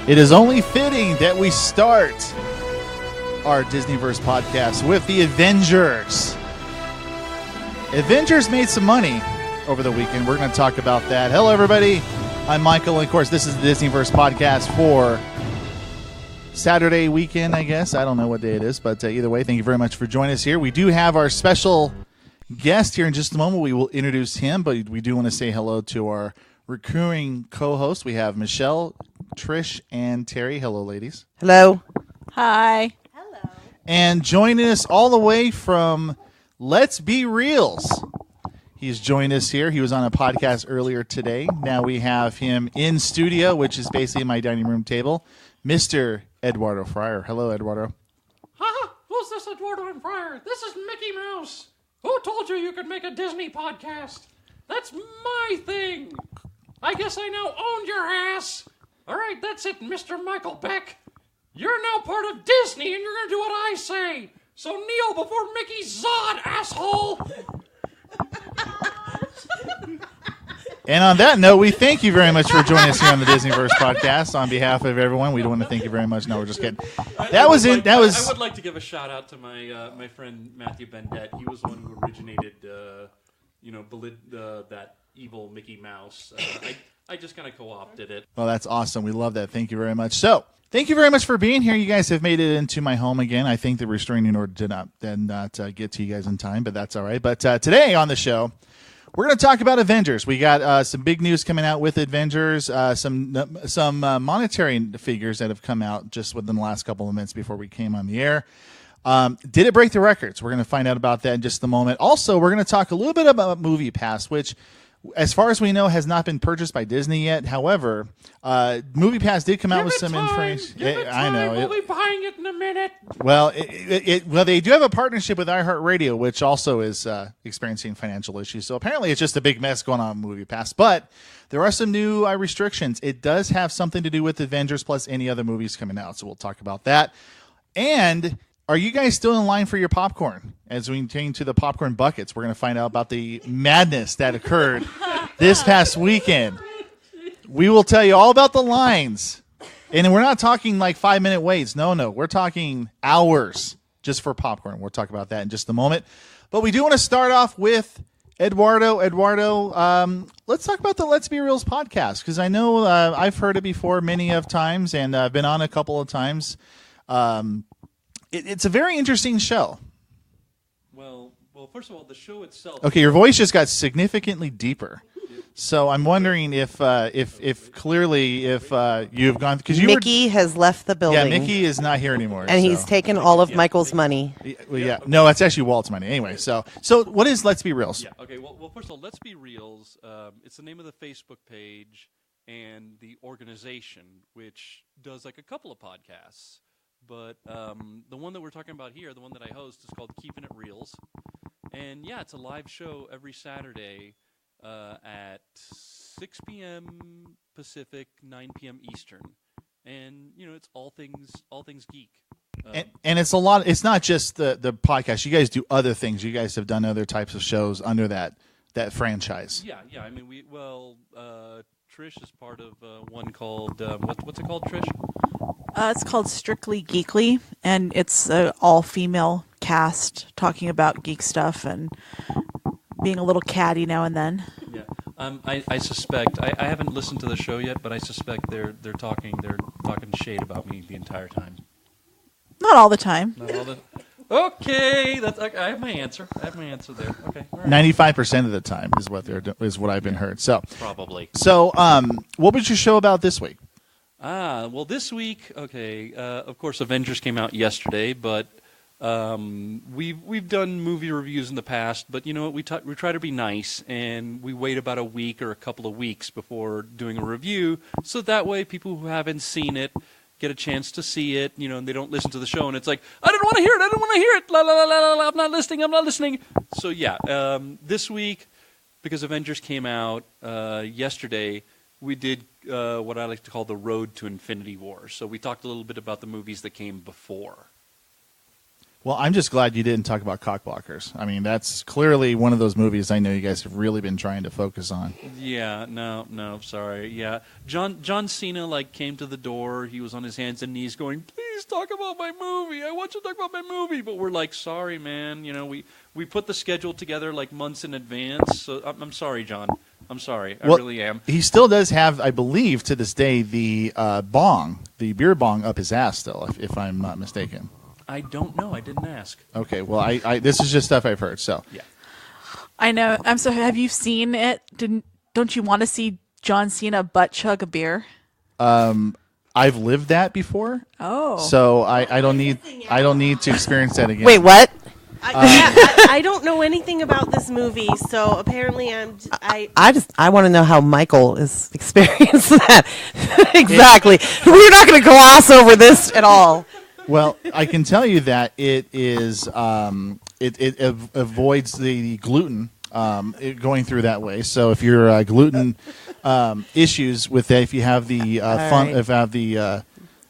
It is only fitting that we start our DisneyVerse podcast with the Avengers. Avengers made some money over the weekend. We're going to talk about that. Hello, everybody. I'm Michael, and of course, this is the DisneyVerse podcast for Saturday weekend, I guess. I don't know what day it is, but either way, thank you very much for joining us here. We do have our special guest here in just a moment. We will introduce him, but we do want to say hello to our recurring co-host. We have Michelle, Trish, and Terry. Hello, ladies. Hello. Hi. Hello. And joining us all the way from Let's Be Reelz. He's joined us here. He was on a podcast earlier today. Now we have him in studio, which is basically my dining room table, Mr. Eduardo Fryer. Hello, Eduardo. Haha, who's this Eduardo and Fryer? This is Mickey Mouse. Who told you could make a Disney podcast? That's my thing. I guess I now own your ass. All right, that's it, Mr. Michael Beck. You're now part of Disney, and you're going to do what I say. So kneel before Mickey's Zod, asshole. And on that note, we thank you very much for joining us here on the DisneyVerse podcast. On behalf of everyone, we want to thank you very much. No, we're just kidding. I would like to give a shout out to my friend Matthew Bendett. He was the one who originated, that evil Mickey Mouse. I just kind of co-opted it. Well, that's awesome. We love that. Thank you very much. So, thank you very much for being here. You guys have made it into my home again. I think the restraining order did not get to you guys in time, but that's all right. But today on the show, we're going to talk about Avengers. We got some big news coming out with Avengers, some monetary figures that have come out just within the last couple of minutes before we came on the air. Did it break the records? We're going to find out about that in just a moment. Also, we're going to talk a little bit about Movie Pass, which, as far as we know, has not been purchased by Disney yet. However, Movie Pass did come out with some information. I know. We'll be buying it in a minute. Well, they do have a partnership with iHeartRadio, which also is experiencing financial issues. So apparently, it's just a big mess going on with Movie Pass. But there are some new restrictions. It does have something to do with Avengers plus any other movies coming out. So we'll talk about that. And are you guys still in line for your popcorn? As we came to the popcorn buckets, we're going to find out about the madness that occurred this past weekend. We will tell you all about the lines. And we're not talking like 5-minute waits. No. We're talking hours just for popcorn. We'll talk about that in just a moment. But we do want to start off with Eduardo. Let's talk about the Let's Be Reelz podcast, because I know I've heard it before many of times, and I've been on a couple of times. It's a very interesting show. Well, first of all, the show itself. Okay, your voice just got significantly deeper. So I'm wondering if clearly you've gone, because Mickey has left the building. Yeah, Mickey is not here anymore, and he's taken all of Michael's money. Yeah, no, it's actually Walt's money. Anyway, so what is Let's Be Reelz? Yeah. Okay. Well, first of all, Let's Be Reelz. It's the name of the Facebook page and the organization, which does like a couple of podcasts. But the one that we're talking about here, the one that I host, is called Keeping It Reelz. And, yeah, it's a live show every Saturday at 6 p.m. Pacific, 9 p.m. Eastern. And, it's all things geek. And it's a lot. It's not just the podcast. You guys do other things. You guys have done other types of shows under that franchise. Yeah. I mean, Trish is part of one called, what's it called, Trish? It's called Strictly Geekly, and it's an all-female cast talking about geek stuff and being a little catty now and then. Yeah, I suspect I haven't listened to the show yet, but I suspect they're talking shade about me the entire time. Not all the time. Not all the. Okay, I have my answer. there. Okay, all right. 95% of the time is what I've been heard. So probably. So, what was your show about this week? Well, this week, okay, of course, Avengers came out yesterday, but we've done movie reviews in the past, but you know what, we try to be nice, and we wait about a week or a couple of weeks before doing a review, so that way people who haven't seen it get a chance to see it, and they don't listen to the show, and it's like, I didn't want to hear it, la, la, la, la, la, I'm not listening. So yeah, this week, because Avengers came out yesterday, we did what I like to call the Road to Infinity War. So we talked a little bit about the movies that came before. Well, I'm just glad you didn't talk about Cockblockers. I mean, that's clearly one of those movies I know you guys have really been trying to focus on. Yeah, no, sorry. Yeah, John Cena came to the door. He was on his hands and knees, going, "Please talk about my movie. I want you to talk about my movie." But we're like, "Sorry, man. We put the schedule together months in advance. So I'm sorry, John. I'm sorry. I really am." He still does have, I believe, to this day, the the beer bong up his ass still, if I'm not mistaken. I don't know. I didn't ask. Okay, well, I this is just stuff I've heard. So yeah, I know. I'm so. Have you seen it? Don't you want to see John Cena butt chug a beer? I've lived that before. Oh, So I don't need to experience that again. Wait, what? I don't know anything about this movie, so apparently I want to know how Michael is experiencing that. Exactly. We're not going to gloss over this at all. Well, I can tell you that it is it avoids the gluten going through that way. So if you're gluten issues with that, if you have the if you have the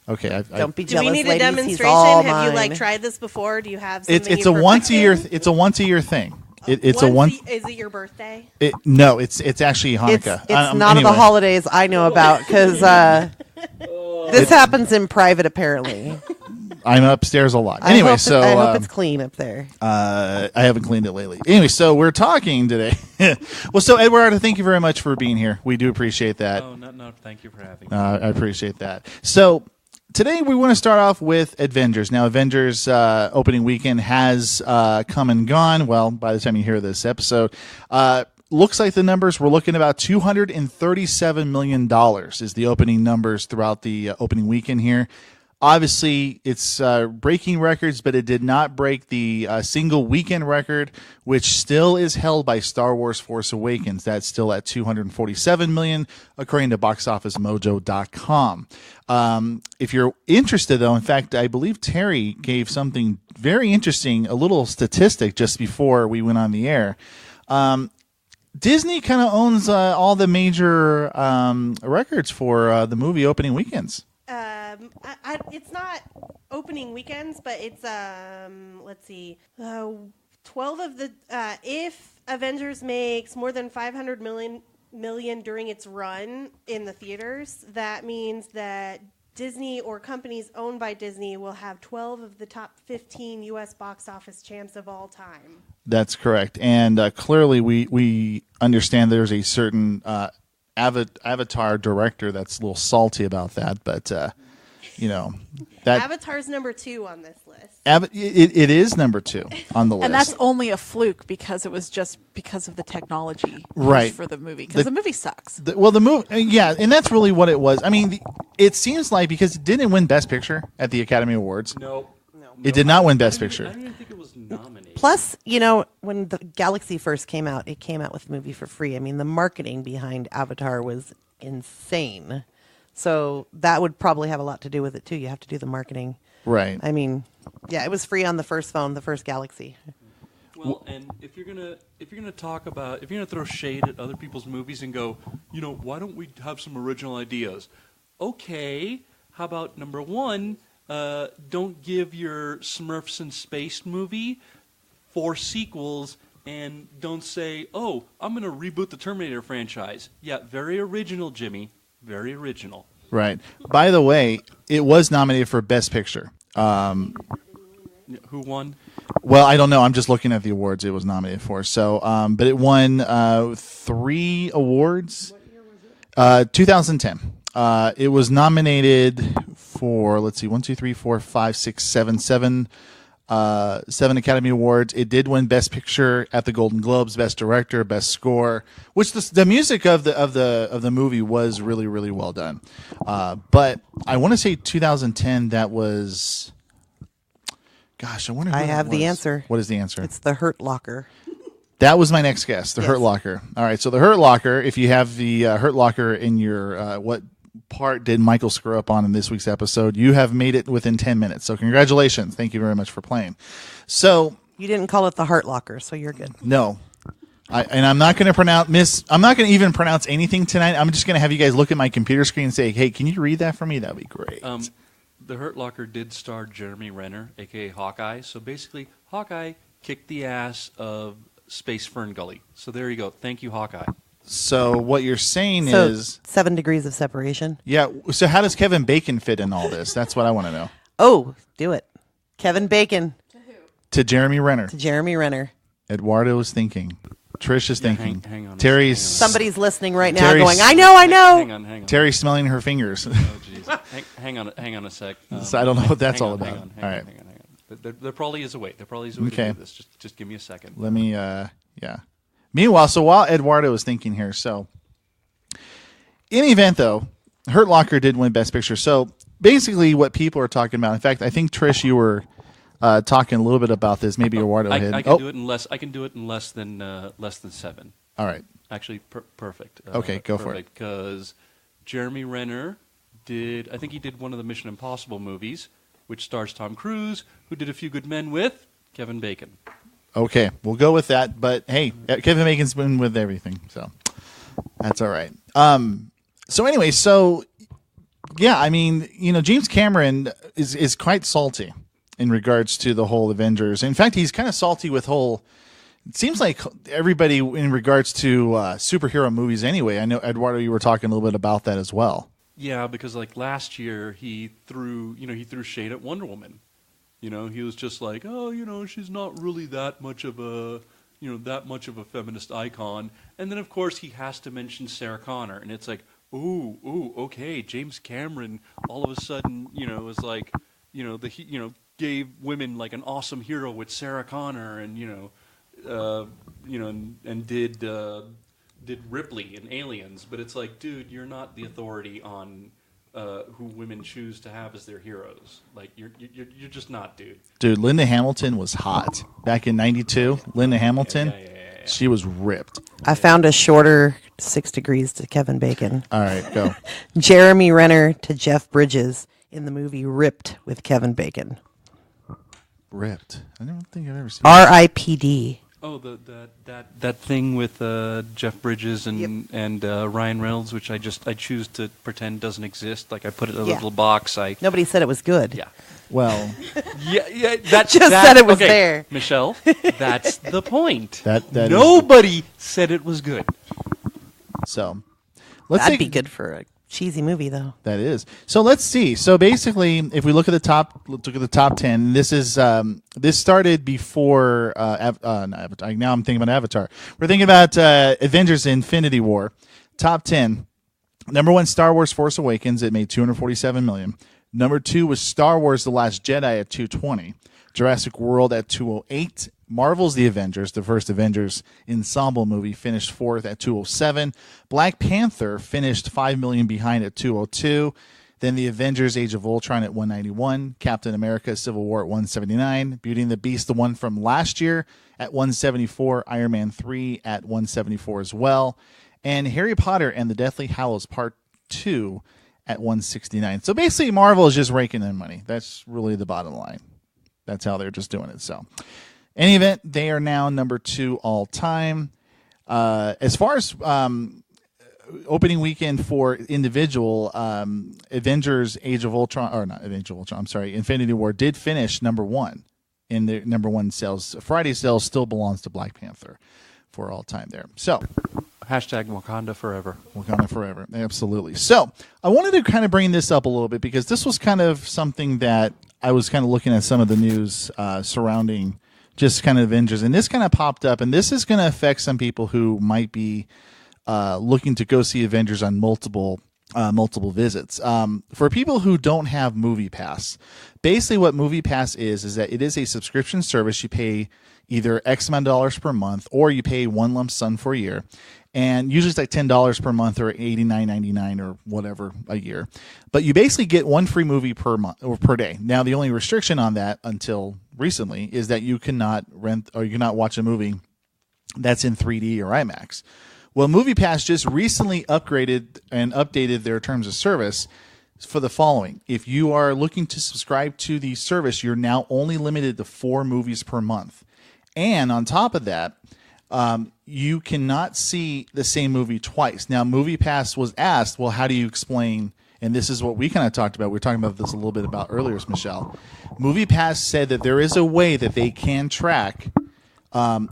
okay, Don't be do jealous, we need a ladies. He's demonstration? all Have mine. you tried this before? Do you have something? it's a once a year it's a once a year thing. It's a one. Is it your birthday? No, it's actually Hanukkah. It's not anyway. of the holidays I know about because this happens in private. Apparently, I'm upstairs a lot. I Anyway, hope so I hope it's clean up there. I haven't cleaned it lately. Anyway, so we're talking today. Well, so Eduardo, thank you very much for being here. We do appreciate that. Oh, no, thank you for having me. I appreciate that. So today we want to start off with Avengers. Now, Avengers opening weekend has come and gone. Well, by the time you hear this episode, looks like the numbers, we're looking at about $237 million is the opening numbers throughout the opening weekend here. Obviously, it's breaking records, but it did not break the single weekend record, which still is held by Star Wars Force Awakens. That's still at $247 million, according to BoxOfficeMojo.com. If you're interested, though, in fact, I believe Terry gave something very interesting, a little statistic just before we went on the air. Disney kind of owns all the major records for the movie opening weekends. It's not opening weekends, but it's let's see, 12 of the if Avengers makes more than 500 million during its run in the theaters, that means that Disney or companies owned by Disney will have 12 of the top 15 U.S. box office champs of all time. That's correct, and clearly we understand there's a certain Avatar director that's a little salty about that, but that Avatar's number 2 on this list. It is number 2 on the list, and that's only a fluke because it was just because of the technology right for the movie. Because the movie sucks. The movie, yeah, and that's really what it was. I mean, it seems like because it didn't win Best Picture at the Academy Awards. No. It did not win Best Picture. I didn't even think it was nominated. Plus, when the Galaxy first came out, it came out with the movie for free. I mean, the marketing behind Avatar was insane. So that would probably have a lot to do with it too. You have to do the marketing. Right. I mean, yeah, it was free on the first phone, the first Galaxy. Well, and if you're gonna throw shade at other people's movies and go, why don't we have some original ideas? Okay, how about number 1? Don't give your Smurfs in Space movie 4 sequels, and don't say, "Oh, I'm going to reboot the Terminator franchise." Yeah, very original, Jimmy. Very original. Right. By the way, it was nominated for Best Picture. Who won? Well, I don't know. I'm just looking at the awards it was nominated for. So, but it won 3 awards. 2010. It was nominated for, let's see, 1, 2, 3, 4, 5, 6, 7, 7 Academy Awards. It did win Best Picture at the Golden Globes, Best Director, Best Score, which the music of the movie was really, really well done. But I want to say 2010. That was, gosh, I wonder. Who I have that the was. answer. What is the answer? It's the Hurt Locker. That was my next guess. The Yes. Hurt Locker. All right. So the Hurt Locker. If you have the Hurt Locker in your what part did Michael screw up on in this week's episode, you have made it within 10 minutes. So congratulations. Thank you very much for playing. So You didn't call it the Heart Locker, so you're good. no, I'm not going to pronounce I'm not going to even pronounce anything tonight. I'm just going to have you guys look at my computer screen and say, "Hey, can you read that for me?" That'd be great. The Hurt Locker did star Jeremy Renner, a.k.a. Hawkeye. So basically, Hawkeye kicked the ass of Space Fern Gully. So there you go. Thank you, Hawkeye. So what you're saying So is, 7 degrees of separation. yeah. So how does Kevin Bacon fit in all this? That's what I want to know. Oh, do it. Kevin Bacon To Jeremy Renner, to Jeremy Renner. Eduardo is thinking. Trish is thinking. hang on. Terry's Somebody's listening right now Terry's- going, I know. Hang on. Terry's smelling her fingers. Oh, jeez. hang on a sec. So I don't know what that's hang all on, about. Hang on. All right. There probably is a way. There probably is a way Okay. to do this. Just give me a second. Let me, yeah. Meanwhile, so while Eduardo is thinking here, so in the event, though, Hurt Locker did win Best Picture. So basically what people are talking about, in fact, I think, Trish, you were talking a little bit about this. Maybe Eduardo I had. can do it in less. I can do it in less than 7. All right. Actually, perfect. Okay, go for it. Because Jeremy Renner did. I think he did one of the Mission Impossible movies, which stars Tom Cruise, who did A Few Good Men with Kevin Bacon. Okay, we'll go with that. But hey, Kevin Bacon's been with everything, so that's all right. So anyway, yeah, I mean, James Cameron is quite salty in regards to the whole Avengers. In fact, he's kind of salty with it seems like everybody in regards to superhero movies anyway. I know, Eduardo, you were talking a little bit about that as well. Yeah, because like last year he threw shade at Wonder Woman. He was just like, oh, she's not really that much of a feminist icon. And then of course he has to mention Sarah Connor, and it's like, ooh, okay, James Cameron all of a sudden, is like, gave women like an awesome hero with Sarah Connor, and and did Ripley in Aliens, but it's like, dude, you're not the authority on who women choose to have as their heroes. Like, you're just not, dude. Dude, Linda Hamilton was hot back in '92. Linda Hamilton, Yeah. she was ripped. I found a shorter 6 degrees to Kevin Bacon. All right, go. Jeremy Renner to Jeff Bridges in the movie Ripped with Kevin Bacon. Ripped. I don't think I've ever seen. R.I.P.D. Oh, that thing with Jeff Bridges and Ryan Reynolds, which I choose to pretend doesn't exist. Like, I put it in a Yeah. little box. Nobody said it was good. Yeah. Well, Yeah, that Just said it was okay, there. Michelle, that's the point. that is- Nobody said it was good. so let's That'd see. be good for a cheesy movie, though. That is. So let's see. So basically, if we look at the top 10, this is this started before not Avatar. Now I'm thinking about Avatar. We're thinking about Avengers: Infinity War. Top 10. Number 1, Star Wars: Force Awakens. It made $247 million. Number 2 was Star Wars: The Last Jedi at $220. Jurassic World at $208. Marvel's The Avengers, the first Avengers ensemble movie, finished 4th at $207. Black Panther finished $5 million behind at $202. Then The Avengers: Age of Ultron at $191. Captain America: Civil War at $179. Beauty and the Beast, the one from last year, at $174. Iron Man 3 at $174 as well. And Harry Potter and the Deathly Hallows Part 2 at $169. So basically, Marvel is just raking in money. That's really the bottom line. That's how they're just doing it. So, in any event, they are now number 2 all time. As far as opening weekend for individual, Avengers: Age of Ultron, or not Age of Ultron, I'm sorry, Infinity War did finish number 1 in the number 1 sales. Friday sales still belongs to Black Panther for all time there. So, Hashtag Wakanda forever. Wakanda forever. Absolutely. So I wanted to kind of bring this up a little bit because this was kind of something that I was kind of looking at some of the news surrounding just kind of Avengers, and this kind of popped up, and this is going to affect some people who might be looking to go see Avengers on multiple visits. For people who don't have Movie Pass, basically what Movie Pass is that it is a subscription service. You pay either X amount of dollars per month, or you pay one lump sum for a year. And usually it's like $10 per month or $89.99 or whatever a year. But you basically get one free movie per month or per day. Now, the only restriction on that until recently is that you cannot rent or you cannot watch a movie that's in 3D or IMAX. Well, MoviePass just recently upgraded and updated their terms of service for the following. If you are looking to subscribe to the service, you're now only limited to 4 movies per month. And on top of that, you cannot see the same movie twice. Now, MoviePass was asked, well, how do you explain and this is what we kind of talked about. We were talking about this a little bit about earlier, Michelle. MoviePass said that there is a way that they can track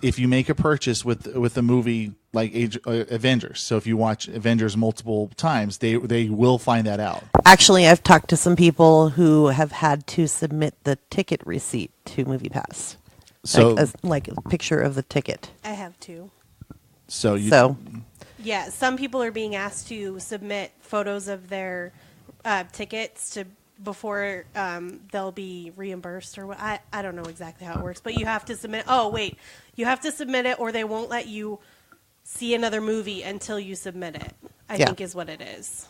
if you make a purchase with a movie like Avengers. So if you watch Avengers multiple times, they will find that out. Actually, I've talked to some people who have had to submit the ticket receipt to MoviePass. So like a picture of the ticket. I have two. So Yeah, some people are being asked to submit photos of their tickets before they'll be reimbursed or what. I don't know exactly how it works, but you have to submit. Oh, wait. You have to submit it or they won't let you see another movie until you submit it, I think is what it is.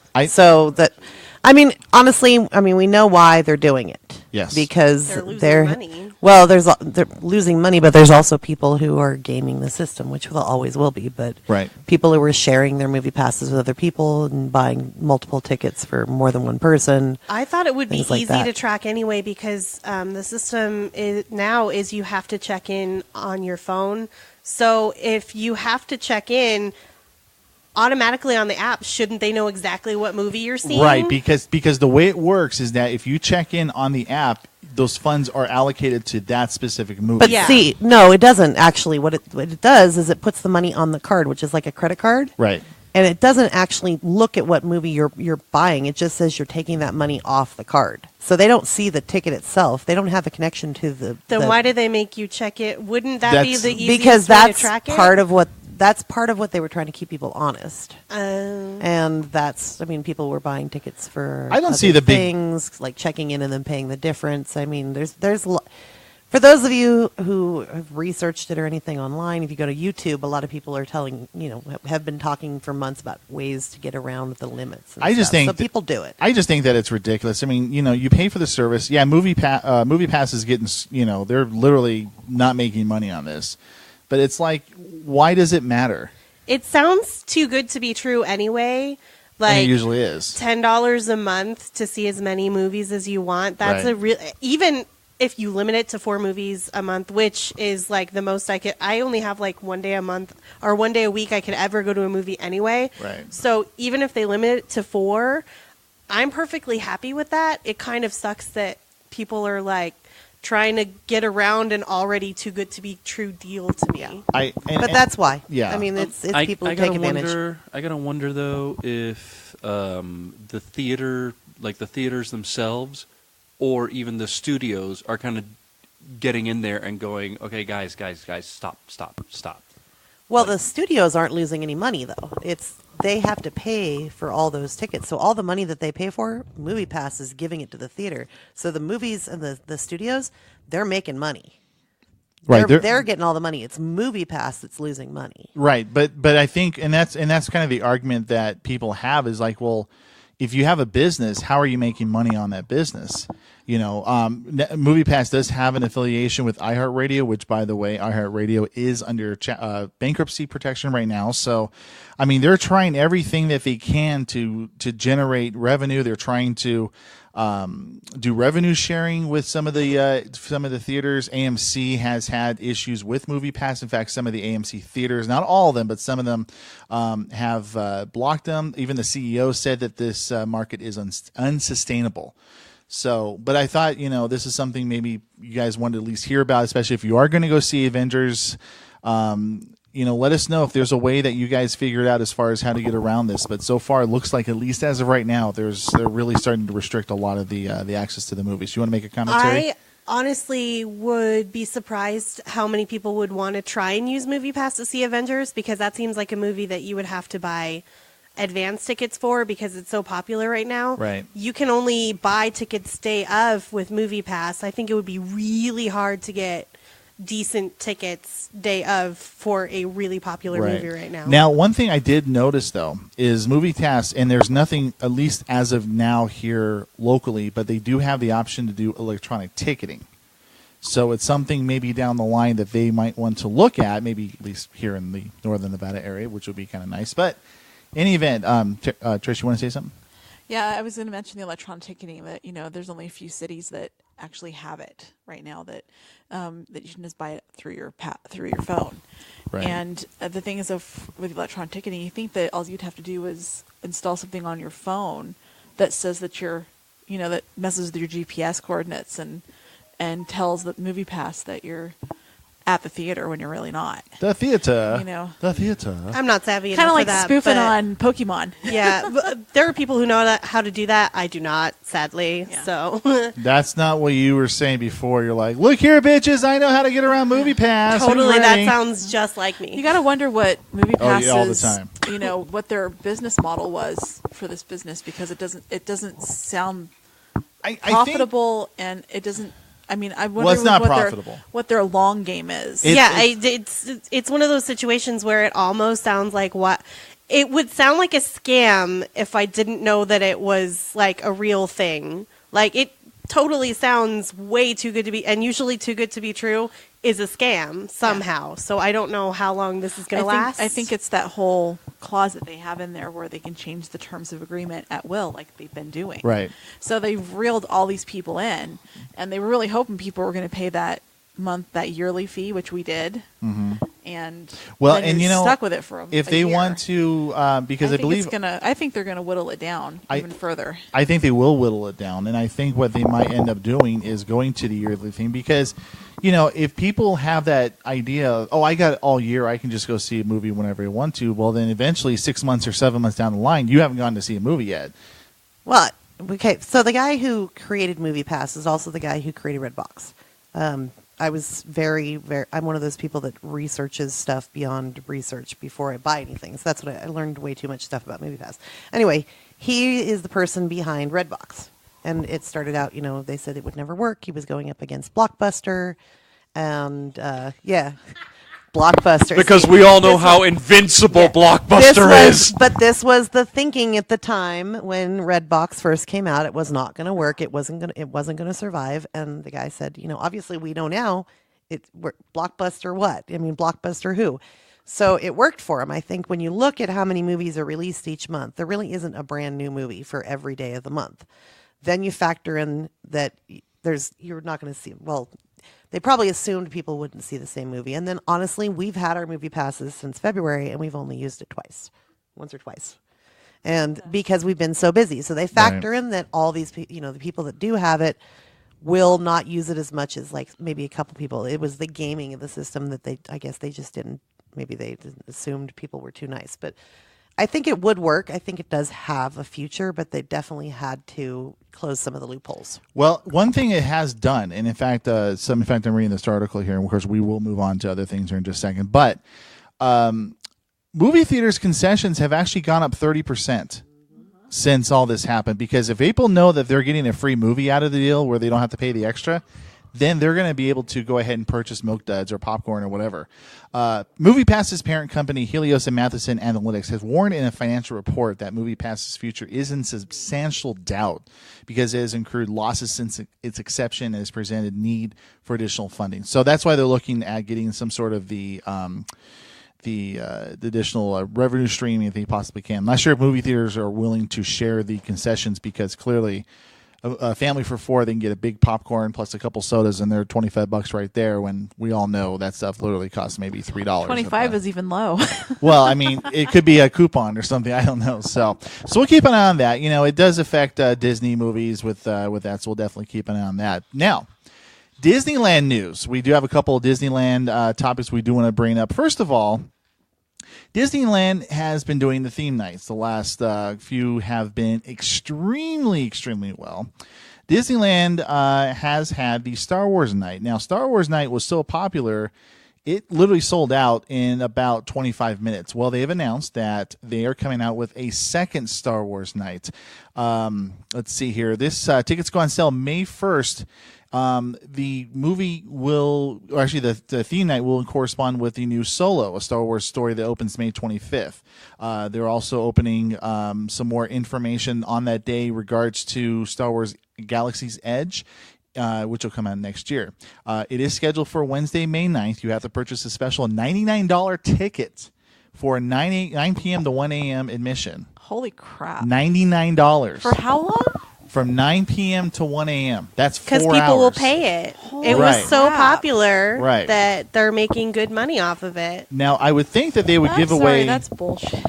Honestly, we know why they're doing it. Yes. Because they're losing money. Well, they're losing money, but there's also people who are gaming the system, which there always will be. But right. People who are sharing their movie passes with other people and buying multiple tickets for more than one person. I thought it would be like easy that. to track anyway because the system is you have to check in on your phone. So if you have to check in automatically on the app, shouldn't they know exactly what movie you're seeing? Right, because the way it works is that if you check in on the app, those funds are allocated to that specific movie. But see, no, it doesn't actually. What it does is it puts the money on the card, which is like a credit card. Right. And it doesn't actually look at what movie you're buying. It just says you're taking that money off the card. So they don't see the ticket itself. They don't have a connection to the. Then why do they make you check it? Wouldn't that be the easiest because way that's to track it? part of what they were trying to keep people honest. And that's, people were buying tickets for I don't other see the big things like checking in and then paying the difference. There's for those of you who have researched it or anything online, if you go to YouTube, a lot of people are have been talking for months about ways to get around the limits. And so people do it. I just think that it's ridiculous. You pay for the service. Yeah, MoviePass is getting, they're literally not making money on this. But it's like, why does it matter? It sounds too good to be true anyway. Like, and it usually is. $10 a month to see as many movies as you want. That's even if you limit it to 4 movies a month, which is like the most I only have like 1 day a month or 1 day a week I could ever go to a movie anyway. Right. So even if they limit it to 4, I'm perfectly happy with that. It kind of sucks that people are like trying to get around an already too good to be true deal to me. But that's why. Yeah. It's people who take advantage. I gotta wonder though if the theaters themselves, or even the studios, are kind of getting in there and going, okay, guys, stop. Well, the studios aren't losing any money though. They have to pay for all those tickets. So all the money that they pay for, MoviePass is giving it to the theater. So the movies and the studios, they're making money. Right. They're getting all the money. It's MoviePass that's losing money. Right. But I think, and that's kind of the argument that people have is like, well, if you have a business, how are you making money on that business? MoviePass does have an affiliation with iHeartRadio, which, by the way, iHeartRadio is under bankruptcy protection right now. So, they're trying everything that they can to generate revenue. They're trying to do revenue sharing with some of the theaters. AMC has had issues with MoviePass. In fact, some of the AMC theaters, not all of them, but some of them have blocked them. Even the CEO said that this market is unsustainable. So, but I thought, this is something maybe you guys wanted to at least hear about, especially if you are going to go see Avengers. Let us know if there's a way that you guys figured out as far as how to get around this. But so far, it looks like, at least as of right now, they're really starting to restrict a lot of the access to the movies. You want to make a commentary? I honestly would be surprised how many people would want to try and use MoviePass to see Avengers, because that seems like a movie that you would have to buy advance tickets for because it's so popular right now. Right. You can only buy tickets day of with MoviePass. I think it would be really hard to get decent tickets day of for a really popular movie right now. Now, one thing I did notice, though, is MoviePass, and there's nothing, at least as of now here locally, but they do have the option to do electronic ticketing. So it's something maybe down the line that they might want to look at, maybe at least here in the Northern Nevada area, which would be kind of nice. But in any event, Trish, you want to say something? Yeah, I was going to mention the electronic ticketing, that there's only a few cities that actually have it right now, that you can just buy it through your phone. Right. And the thing is, with electronic ticketing, you think that all you'd have to do is install something on your phone, that says that you're, that messes with your GPS coordinates and tells the MoviePass that you're at the theater when you're really not. The theater. The theater. I'm not savvy Kind enough of for like that, spoofing but on Pokemon. Yeah, there are people who know how to do that. I do not, sadly. Yeah. So That's not what you were saying before. You're like, look here, bitches. I know how to get around MoviePass. totally, I'm that ready. sounds just like me. You got to wonder what MoviePass all the time. what their business model was for this business, because it doesn't sound I profitable, and it doesn't. I mean, I wonder Well, it's not what profitable. what their long game is. It's one of those situations where it almost sounds like what it would sound like a scam if I didn't know that it was like a real thing. Like, it totally sounds way too good to be, and usually too good to be true is a scam somehow. Yeah. So I don't know how long this is going to last. I think it's that whole clause that they have in there where they can change the terms of agreement at will, like they've been doing. Right. So they've reeled all these people in, and they were really hoping people were going to pay that yearly fee, which we did. Mm-hmm. And stuck with it for if a they year. want to, because I believe I think they're going to whittle it down even further. I think they will whittle it down, and I think what they might end up doing is going to the yearly thing, because, if people have that idea of, I got it all year, I can just go see a movie whenever I want to, well, then eventually 6 months or 7 months down the line, you haven't gone to see a movie yet. Well, okay, so the guy who created MoviePass is also the guy who created Redbox. I was very, I'm one of those people that researches stuff beyond research before I buy anything. So that's what I learned way too much stuff about MoviePass. Anyway, he is the person behind Redbox. And it started out, they said it would never work. He was going up against Blockbuster. And, Blockbuster. Because we all know how invincible Blockbuster is. But this was the thinking at the time when Redbox first came out. It was not going to work. It wasn't going to survive. And the guy said, obviously we know now. Blockbuster what? I mean, Blockbuster who? So it worked for him. I think when you look at how many movies are released each month, there really isn't a brand new movie for every day of the month. Then you factor in that you're not going to see. Well, they probably assumed people wouldn't see the same movie. And then, honestly, we've had our movie passes since February, and we've only used it once or twice. And because we've been so busy. So they factor in that all these, the people that do have it will not use it as much as, like, maybe a couple people. It was the gaming of the system that I guess they just didn't, maybe they assumed people were too nice. But I think it would work. I think it does have a future, but they definitely had to close some of the loopholes. Well, one thing it has done, and in fact, I'm reading this article here, and of course we will move on to other things here in just a second, but movie theaters' concessions have actually gone up 30% since all this happened, because if people know that they're getting a free movie out of the deal where they don't have to pay the extra, then they're going to be able to go ahead and purchase Milk Duds or popcorn or whatever. MoviePass's parent company, Helios and Matheson Analytics, has warned in a financial report that MoviePass's future is in substantial doubt because it has incurred losses since its inception and has presented need for additional funding. So that's why they're looking at getting some sort of the additional revenue stream if they possibly can. I'm not sure if movie theaters are willing to share the concessions, because clearly a family for four, they can get a big popcorn plus a couple sodas, and they're $25 right there, when we all know that stuff literally costs maybe $3. 25 is even low. Well, I mean, it could be a coupon or something. I don't know. So we'll keep an eye on that. It does affect Disney movies with that, so we'll definitely keep an eye on that. Now, Disneyland news. We do have a couple of Disneyland topics we do want to bring up. First of all, Disneyland has been doing the theme nights. The last few have been extremely, extremely well. Disneyland has had the Star Wars night. Now, Star Wars night was so popular, it literally sold out in about 25 minutes. Well, they've announced that they are coming out with a second Star Wars night. Let's see here. This tickets go on sale May 1st. The movie the theme night will correspond with the new Solo, a Star Wars story that opens May 25th. They're also opening some more information on that day in regards to Star Wars Galaxy's Edge, which will come out next year. It is scheduled for Wednesday, May 9th. You have to purchase a special $99 ticket for 9 p.m. to 1 a.m. admission. Holy crap. $99. For how long? from 9 p.m. to 1 a.m. That's 4 hours. Because people will pay it. It Right. was so crap. popular Right. that they're making good money off of it. Now, I would think that they would give Sorry, away. that's bullshit.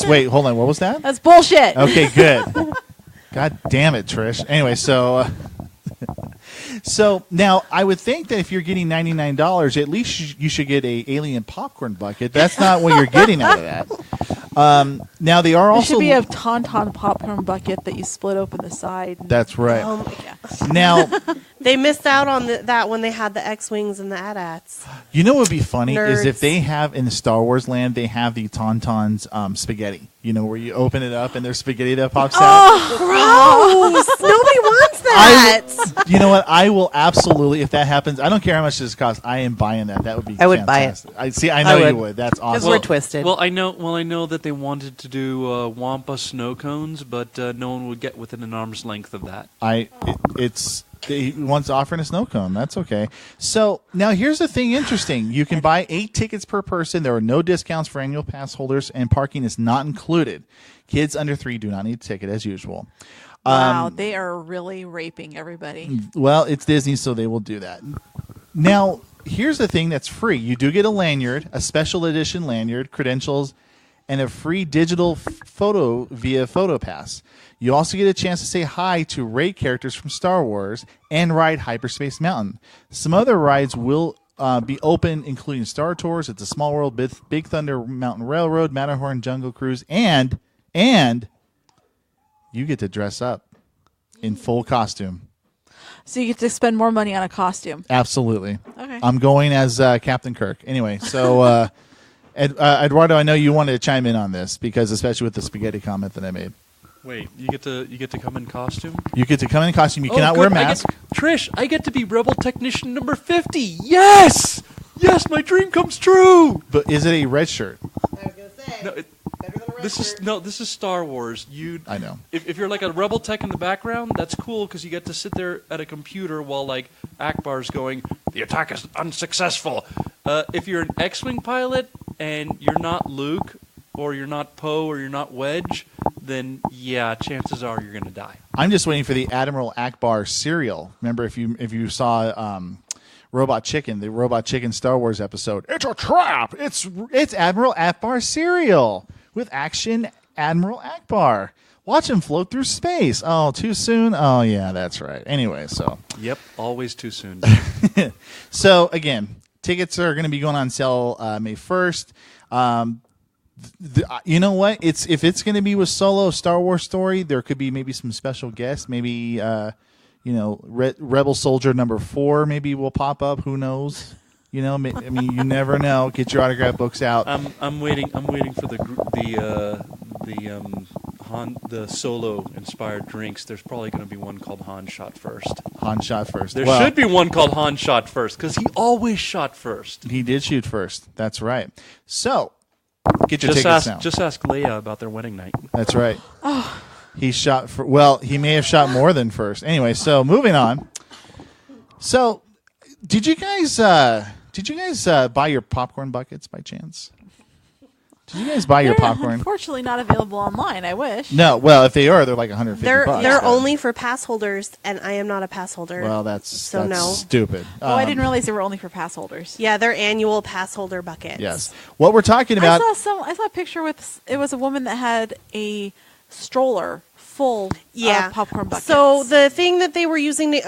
Wait, hold on. What was that? That's bullshit. Okay, good. God damn it, Trish. Anyway, so now I would think that if you're getting $99, at least you should get a alien popcorn bucket. That's not what you're getting out of that. Now they are There also should be a tauntaun popcorn bucket that you split open the side. That's right. Oh my Yeah. Now, They missed out on that when they had the X-Wings and the AT-ATs. you know what would be funny is Nerds. if they have in Star Wars land, they have the Tauntauns spaghetti. You know, where you open it up and there's spaghetti that pops out. Gross! Nobody wants that. You know what? I will absolutely, if that happens, I don't care how much this costs. I am buying that. That would be I would buy it. fantastic. I know I you would. would. That's Because awesome. we're twisted. Well, I know that they wanted to do Wampa snow cones, but no one would get within an arm's length of that. He wants offering a snow cone. That's okay. So now here's the thing interesting. You can buy 8 tickets per person. There are no discounts for annual pass holders, and parking is not included. Kids under 3 do not need a ticket as usual. Wow, they are really raping everybody. Well, it's Disney, so they will do that. Now, here's the thing that's free. You do get a lanyard, a special edition lanyard, credentials, and a free digital photo via PhotoPass. You also get a chance to say hi to raid characters from Star Wars and ride Hyperspace Mountain. Some other rides will be open, including Star Tours, It's a Small World, Big Thunder Mountain Railroad, Matterhorn Jungle Cruise, and you get to dress up in full costume. So you get to spend more money on a costume. Absolutely. Okay. I'm going as Captain Kirk. Anyway, so Eduardo, I know you wanted to chime in on this because especially with the spaghetti comment that I made. Wait, you get to come in costume? You get to come in costume. You Oh, cannot good. wear a mask. I get to be Rebel Technician number 50. Yes! Yes, my dream comes true. But is it a red shirt? I was going to say, No, this is Star Wars. I know. If you're like a Rebel Tech in the background, that's cool because you get to sit there at a computer while like Akbar's going, the attack is unsuccessful. If you're an X-wing pilot and you're not Luke or you're not Poe or you're not Wedge, then yeah, chances are you're going to die. I'm just waiting for the Admiral Akbar cereal. Remember, if you saw Robot Chicken, the Robot Chicken Star Wars episode, it's a trap. It's Admiral Akbar cereal with action Admiral Akbar. Watch him float through space. Oh, too soon? Oh, yeah, that's right. Anyway, so. Yep, always too soon. So, again, tickets are going to be going on sale May 1st. You know what? If it's going to be with Solo Star Wars story, there could be maybe some special guests. Maybe, Rebel Soldier number 4 maybe will pop up. Who knows? You know, I mean, you never know. Get your autograph books out. I'm waiting for the Solo inspired drinks. There's probably going to be one called Han Shot First. Han shot first. There Well, should be one called Han Shot First because he always shot first. He did shoot first. That's right. So, get your tickets now. Just ask Leia about their wedding night. That's right. He shot for. Well, he may have shot more than first. Anyway, so moving on. So, did you guys buy your popcorn buckets by chance? Did you guys buy your They're popcorn? unfortunately not available online. I wish. No. Well, if they are, they're like $150. they're but- only for pass holders, and I am not a pass holder. Well, that's no. stupid. Oh, I didn't realize they were only for pass holders. Yeah, they're annual pass holder buckets. Yes. What we're talking about. I saw a picture with it was a woman that had a stroller full Yeah. of popcorn buckets. So the thing that they were using,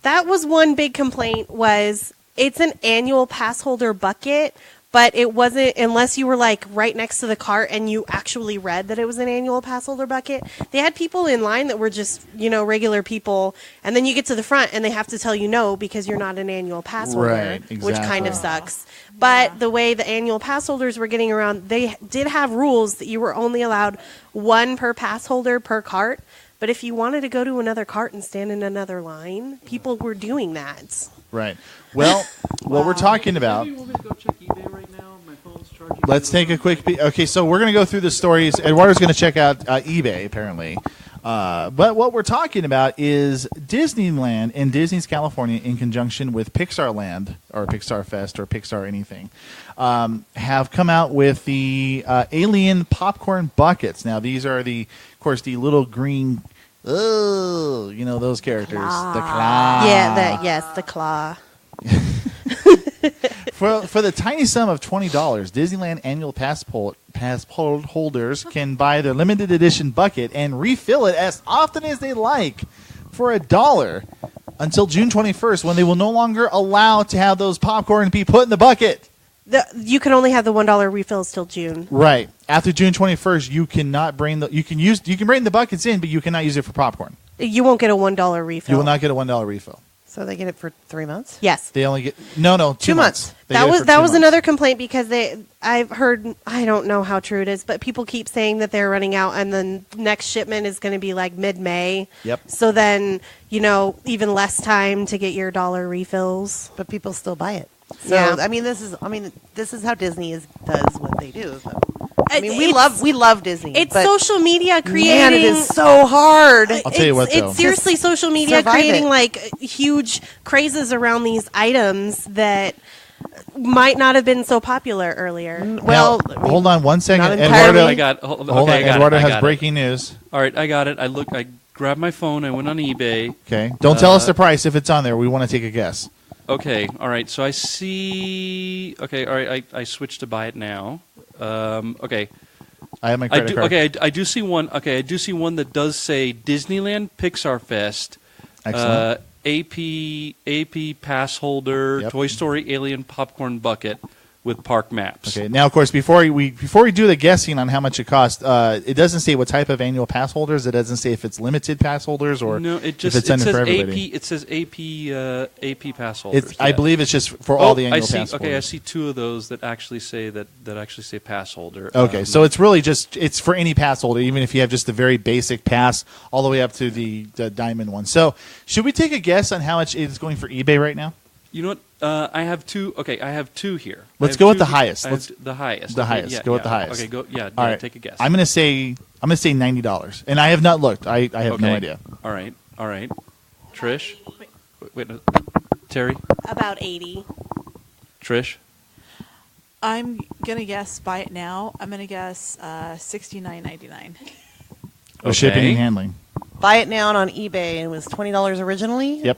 that was one big complaint was it's an annual pass holder bucket, but it wasn't unless you were like right next to the cart and you actually read that it was an annual pass holder bucket. They had people in line that were just, regular people, and then you get to the front and they have to tell you no because you're not an annual pass holder, Right, which kind of exactly. sucks. But the way the annual pass holders were getting around, they did have rules that you were only allowed one per pass holder per cart. But if you wanted to go to another cart and stand in another line, people were doing that. Right. Well, what we're talking about. You want me to go check eBay right now? My phone's charging. Let's take a quick peek. Okay, so we're going to go through the stories. Eduardo's going to check out eBay, apparently. But what we're talking about is Disneyland in Disney's California, in conjunction with Pixar Land, or Pixar Fest, or Pixar anything, have come out with the alien popcorn buckets. Now, these are of course, the little green Oh, you know those characters. The Claw. Yeah, the claw. For the tiny sum of $20, Disneyland annual pass holders can buy their limited edition bucket and refill it as often as they like for $1 until June 21st, when they will no longer allow to have those popcorn be put in the bucket. You can only have the $1 refills till June. Right. After June 21st, you cannot bring you can bring the buckets in, but you cannot use it for popcorn. You won't get a $1 refill. You will not get a $1 refill. So they get it for 3 months? Yes. They only get 2 months. That was another complaint because I've heard, I don't know how true it is, but people keep saying that they're running out and the next shipment is going to be like mid-May. Yep. So then, even less time to get your $1 refills. But people still buy it. So Yeah. this is how Disney does what they do. So. It's- we love Disney. It's but social media creating. man, it is so hard. I'll tell you what, though. It's seriously social media survive creating it. like huge crazes around these items that might not have been so popular earlier. Well, Now, hold on one second. not entirely. Eduardo, Hold hold okay, on. I got Eduardo it, I has got it. breaking news. All right, I got it. I grabbed my phone. I went on eBay. Okay. Don't tell us the price if it's on there. We want to take a guess. Okay, all right. So I see. Okay, all right. I switched to buy it now. Okay. I have my credit card. Okay, I do see one. Okay, I do see one that does say Disneyland Pixar Fest. Excellent. AP pass holder, Yep. Toy Story Alien popcorn bucket with park maps. Okay. Now, of course, before we do the guessing on how much it costs, it doesn't say what type of annual pass holders. It doesn't say if it's limited pass holders or No, it if just it's it under says for AP. everybody. It says AP pass holders. I yeah. believe it's just for all the I annual see. pass Okay, I holders. see two of those that actually say pass holder. Okay, so it's really just it's for any pass holder, even if you have just the very basic pass, all the way up to the diamond one. So, should we take a guess on how much it is going for eBay right now? You know what? I have two. Okay, I have two here. Let's I have go with two the he- highest. I have Let's- the highest. the Okay, highest. yeah, Go with yeah. the highest. Okay, go. Yeah, All right, take a guess. I'm gonna say $90, and I have not looked. I have no Okay. idea. All right. Trish, wait, Terry, About 80. Trish. I'm gonna guess buy it now. I'm gonna guess $69.99. With shipping Okay. and handling. Buy it now on eBay, and it was $20 originally. Yep.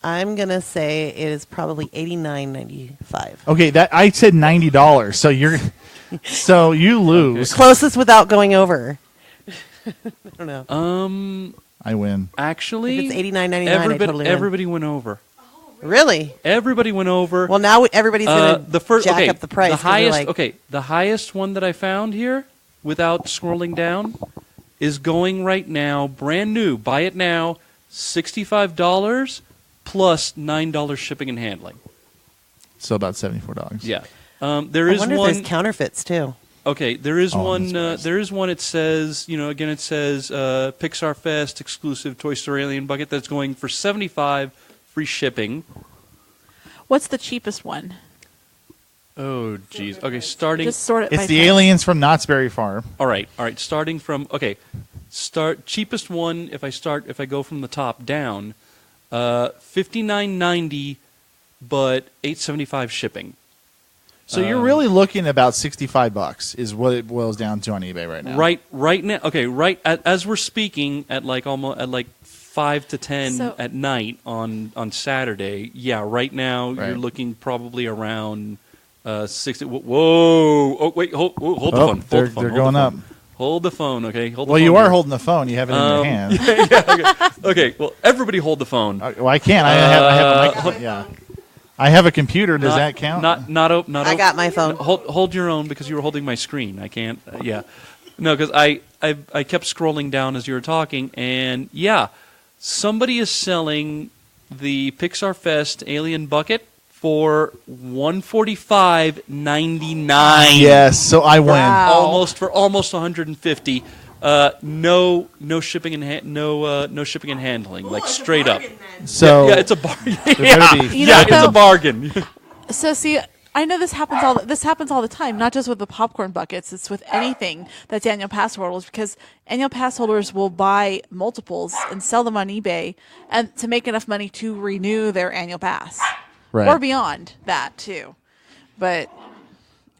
I'm gonna say it is probably $89.95. Okay, that I said $90, so you lose. Closest without going over. I don't know. I win. Actually, If it's $89.99, I totally win. everybody went over. Really? Everybody went over. Well, now everybody's gonna jack okay, up the price. The 'cause they're highest, like, okay, the highest one that I found here, without scrolling down, is going right now, brand new. Buy it now, $65 plus $9 shipping and handling. So about $74. Yeah, there I is wonder one. if there's counterfeits too. Okay, there is Oh, I'm one. surprised. There is one. It says, again, it says Pixar Fest exclusive Toy Story Alien bucket that's going for $75, free shipping. What's the cheapest one? Oh, jeez. Okay, starting. Just sort it by It's the price. aliens from Knott's Berry Farm. All right. Starting from cheapest one. If I go from the top down, $59.90, but $8.75 shipping. So you're really looking at about $65 is what it boils down to on eBay right now. Right now. Okay, as we're speaking at almost at 5 to 10 So- at night on Saturday. Yeah, right now Right. you're looking probably around 60. Whoa! Oh wait, hold the phone. Hold they're the phone. they're hold going the up. phone. Hold the phone, okay? Hold the Well, phone you are here. holding the phone. You have it in your hand. Okay, well, everybody hold the phone. Well, I can't. I have a microphone. Yeah. I have a computer. Does that count? Not I got my phone. Hold your own because you were holding my screen. I can't. Yeah. No, because I kept scrolling down as you were talking, and yeah, somebody is selling the Pixar Fest Alien bucket for $145.99. Yes. So I win. Wow. Almost $150. No shipping and no shipping and handling, like straight up. So Yeah, it's a bargain. there Yeah, better be- You know yeah, what, it's a though? bargain. So see, I know this happens all the time, not just with the popcorn buckets. It's with anything that's annual pass holders, because annual pass holders will buy multiples and sell them on eBay and to make enough money to renew their annual pass, Right. or beyond that too. But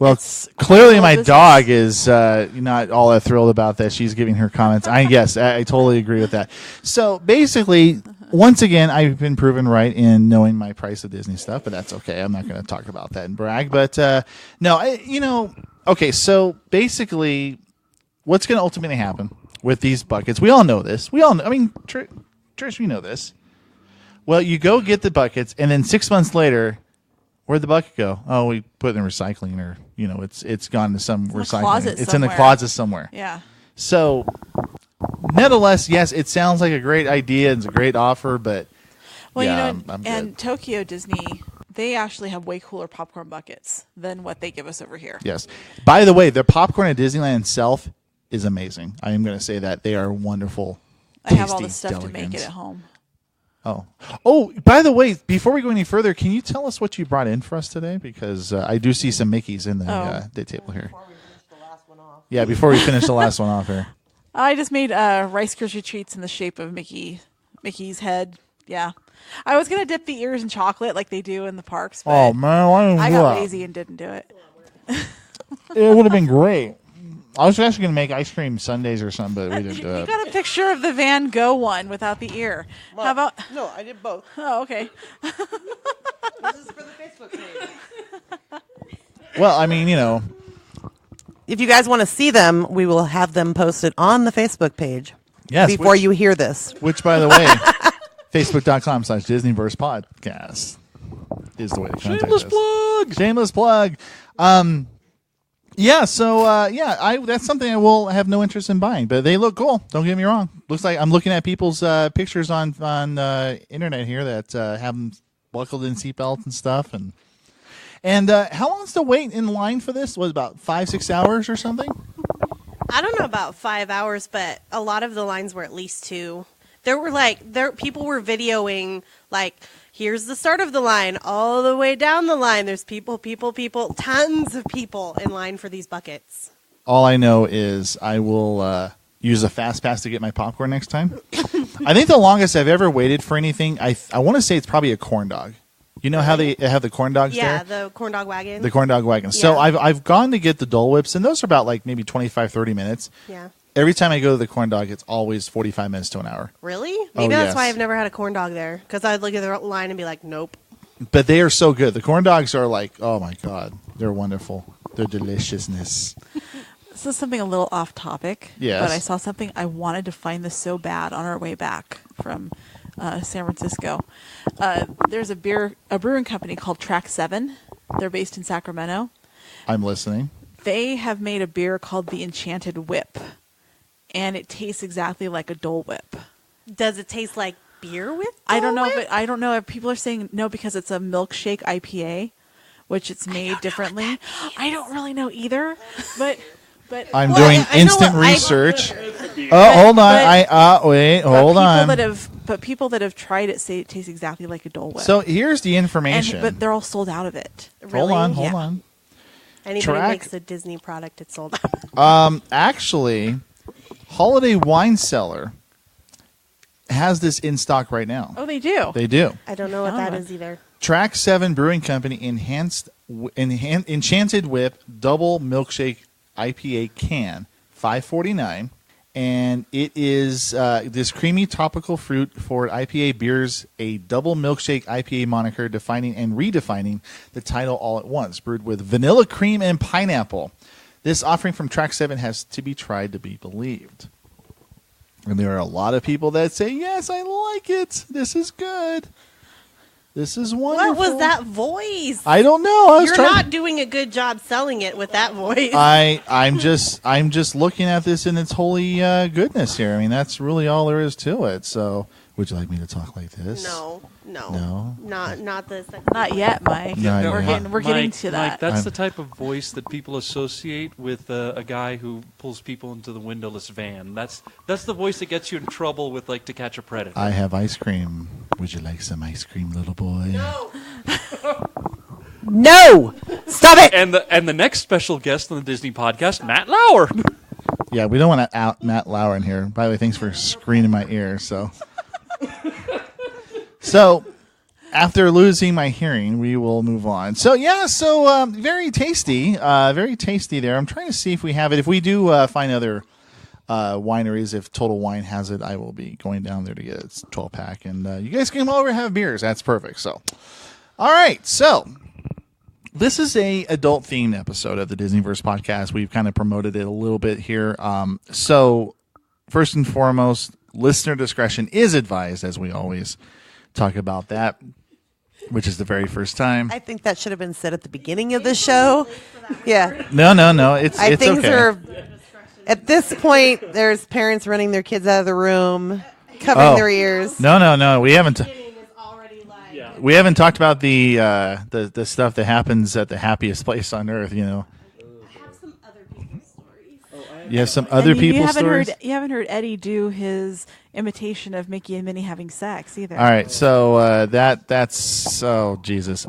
Well, clearly my dog is not all that thrilled about that. She's giving her comments. Yes, I totally agree with that. So basically, once again, I've been proven right in knowing my price of Disney stuff, but that's okay. I'm not going to talk about that and brag. But okay, so basically, what's going to ultimately happen with these buckets? We all know this. We all know. I mean, Trish, we know this. Well, you go get the buckets, and then 6 months later, where'd the bucket go? Oh, we put it in recycling, or it's gone to some recycling. It's in the closet somewhere. Yeah. So, nevertheless, yes, it sounds like a great idea. It's a great offer, but I'm and good. Tokyo Disney, they actually have way cooler popcorn buckets than what they give us over here. Yes. By the way, the popcorn at Disneyland itself is amazing. I am going to say that they are wonderful. I have all the tasty stuff to make Delicans. it at home. Oh, by the way, before we go any further, can you tell us what you brought in for us today? Because I do see some Mickeys in the day table here. Before we finish the last one off. Yeah, before we finish the last one off here. I just made Rice Krispie treats in the shape of Mickey's head. Yeah. I was going to dip the ears in chocolate like they do in the parks, but Oh, man. Why didn't I you do got that? lazy and didn't do it. It would have been great. I was actually going to make ice cream sundaes or something, but we didn't do You it. got a picture of the Van Gogh one without the ear. How about... No, I did both. Oh, okay. This is for the Facebook page. Well, I mean, If you guys want to see them, we will have them posted on the Facebook page yes. before you hear this. Which, by the way, Facebook.com/DisneyVerse Podcast is the way to contact Shameless us. plug. Shameless plug. Yeah, so that's something I will have no interest in buying, but they look cool. Don't get me wrong. Looks like I'm looking at people's pictures on internet here that have them buckled in seatbelts and stuff. And how long is the wait in line for this? Was about 5-6 hours or something? I don't know about 5 hours, but a lot of the lines were at least 2. People were videoing here's the start of the line, all the way down the line. There's people, tons of people in line for these buckets. All I know is I will use a fast pass to get my popcorn next time. I think the longest I've ever waited for anything, I want to say it's probably a corn dog. You know how they have the corn dogs there? Yeah, the corn dog wagon. The corn dog wagon. Yeah. So I've gone to get the Dole Whips, and those are about maybe 25-30 minutes. Yeah. Every time I go to the corn dog, it's always 45 minutes to an hour. Really? Maybe that's yes. why I've never had a corn dog there. Because I'd look at the line and be like, nope. But they are so good. The corn dogs are oh my God, they're wonderful. They're deliciousness. This is something a little off topic. Yes. But I saw something. I wanted to find this so bad on our way back from San Francisco. There's a brewing company called Track 7. They're based in Sacramento. I'm listening. They have made a beer called the Enchanted Whip. And it tastes exactly like a Dole Whip. Does it taste like beer with I don't know Dole Whip? I don't know if people are saying no because it's a milkshake IPA, which it's made differently. I don't really know either, but I'm Well, doing I know instant what I- research. Hold on. Wait, hold on. People that have tried it say it tastes exactly like a Dole Whip. So here's the information. but they're all sold out of it. Hold on. Yeah. Anybody Track- makes a Disney product, it's sold out. Actually, Holiday Wine Cellar has this in stock right now. Oh, they do. They do. I don't know what that is either. Track 7 Brewing Company Enchanted Whip Double Milkshake IPA can, $5.49, and it is this creamy tropical fruit forward IPA beers a double milkshake IPA moniker, defining and redefining the title all at once. Brewed with vanilla cream and pineapple, this offering from Track 7 has to be tried to be believed. And there are a lot of people that say, "Yes, I like it. This is good. This is wonderful." What was that voice? I don't know. You're not doing a good job selling it with that voice. I'm just looking at this in its holy goodness here. I mean, that's really all there is to it. So, would you like me to talk like this? No, not this. Not yet, Mike. Not we're yet. getting to that. Mike, that's the type of voice that people associate with a guy who pulls people into the windowless van. That's the voice that gets you in trouble with To Catch a Predator. I have ice cream. Would you like some ice cream, little boy? No. No! Stop it! And the next special guest on the Disney podcast, Matt Lauer. Yeah, we don't want to out Matt Lauer in here. By the way, thanks for screaming in my ear. So After losing my hearing, we will move on. So very tasty there. I'm trying to see if we have it. If we do find other wineries, if Total Wine has it, I will be going down there to get its 12-pack, and you guys can come over and have beers. That's perfect. So, all right. So this is a adult themed episode of the DisneyVerse podcast. We've kind of promoted it a little bit here. So first and foremost, listener discretion is advised, as we always talk about that, which is the very first time. I think that should have been said at the beginning of the show. Yeah. No. It's things okay. are at this point. There's parents running their kids out of the room, covering their ears. No. We haven't. Is already like, We haven't talked about the stuff that happens at the happiest place on earth. You know. I have some other people's stories. You have some other people's stories. You haven't heard Eddie do his imitation of Mickey and Minnie having sex either. All right, so that's Jesus.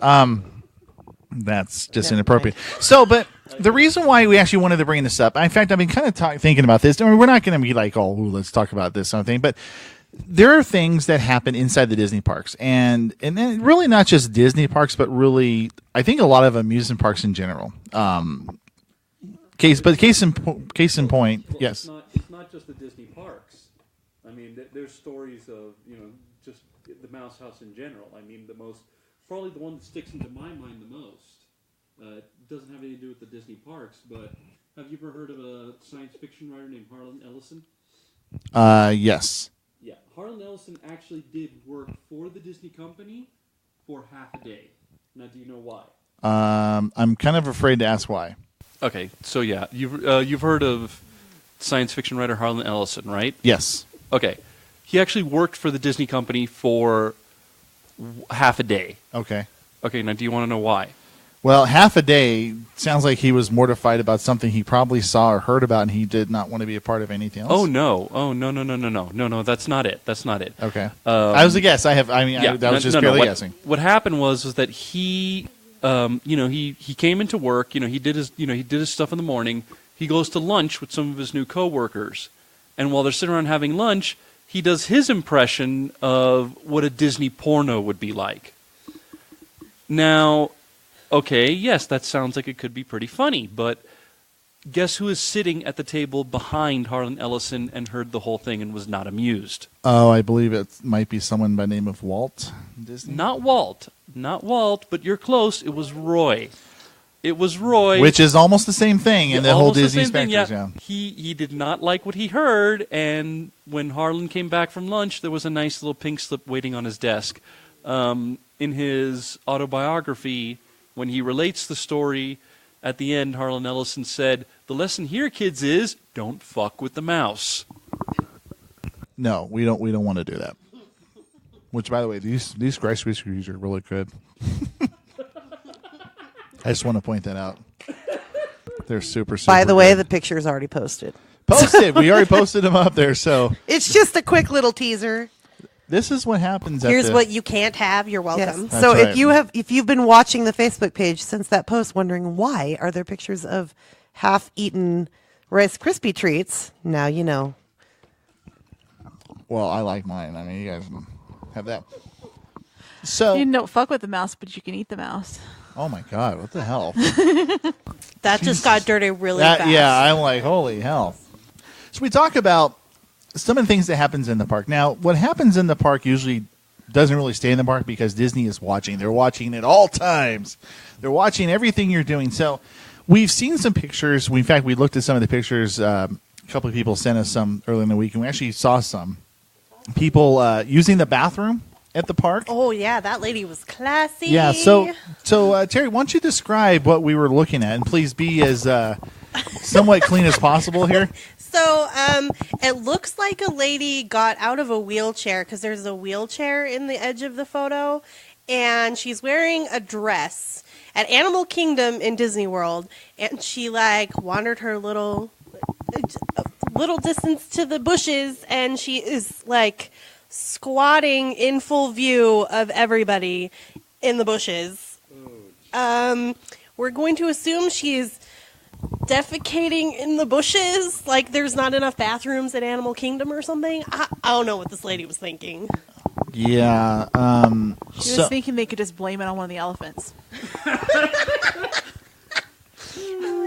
That's just inappropriate. So, but the reason why we actually wanted to bring this up, in fact, I've been kind of thinking about this. I mean, we're not going to be like, let's talk about this sort of thing, but there are things that happen inside the Disney parks, and then really not just Disney parks, but really, I think a lot of amusement parks in general. Case in point, Well, yes. It's not just the Disney parks. I mean, there's stories of, just the Mouse House in general. I mean, probably the one that sticks into my mind the most. It doesn't have anything to do with the Disney parks, but have you ever heard of a science fiction writer named Harlan Ellison? Yes. Yeah, Harlan Ellison actually did work for the Disney company for half a day. Now, do you know why? I'm kind of afraid to ask why. Okay, so yeah, you've heard of science fiction writer Harlan Ellison, right? Yes. Okay, he actually worked for the Disney company for half a day. Okay. Okay, now do you want to know why? Well, half a day sounds like he was mortified about something he probably saw or heard about, and he did not want to be a part of anything else. Oh no, that's not it. That's not it. Okay. I was a guess. I was just barely What, guessing. What happened was that he came into work. He did his stuff in the morning. He goes to lunch with some of his new coworkers, and while they're sitting around having lunch, he does his impression of what a Disney porno would be like. Now, okay, yes, that sounds like it could be pretty funny, but guess who is sitting at the table behind Harlan Ellison and heard the whole thing and was not amused? Oh, I believe it might be someone by the name of Walt Disney. Not Walt, but you're close. It was Roy. It was Roy. Which is almost the same thing in the whole Almost the Disney same thing, spectrum. Yeah. He did not like what he heard, and when Harlan came back from lunch, there was a nice little pink slip waiting on his desk. In his autobiography, when he relates the story, at the end, Harlan Ellison said, "The lesson here, kids, is don't fuck with the mouse." No, we don't want to do that. Which, by the way, these Rice Krispies are really good. I just want to point that out. They're super By the way, good. the picture is already posted. Posted. We already posted them up there. So It's just a quick little teaser. this is what happens. Here's what you can't have. You're Yes. welcome. That's So right. if you've been watching the Facebook page since that post, wondering why are there pictures of half-eaten Rice Krispie treats, now you know. Well, I like mine. I mean, you guys have that. So, You don't fuck with the mouse, but you can eat the mouse. oh my God, what the hell? That just got dirty really fast. Yeah, I'm like, holy hell. So we talk about some of the things that happens in the park. Now, what happens in the park usually doesn't really stay in the park because Disney is watching. They're watching at all times. They're watching everything you're doing. So we've seen some pictures. In fact, we looked at some of the pictures. A couple of people sent us some early in the week, and we actually saw some people using the bathroom at the park. Oh yeah, that lady was classy. Yeah, so Terry, why don't you describe what we were looking at, and please be as somewhat clean as possible here. So it looks like a lady got out of a wheelchair because there's a wheelchair in the edge of the photo, and she's wearing a dress at Animal Kingdom in Disney World, and she wandered her little distance to the bushes, and she is squatting in full view of everybody in the bushes. We're going to assume she's defecating in the bushes, like there's not enough bathrooms at Animal Kingdom or something. I don't know what this lady was thinking. Yeah. She was thinking they could just blame it on one of the elephants.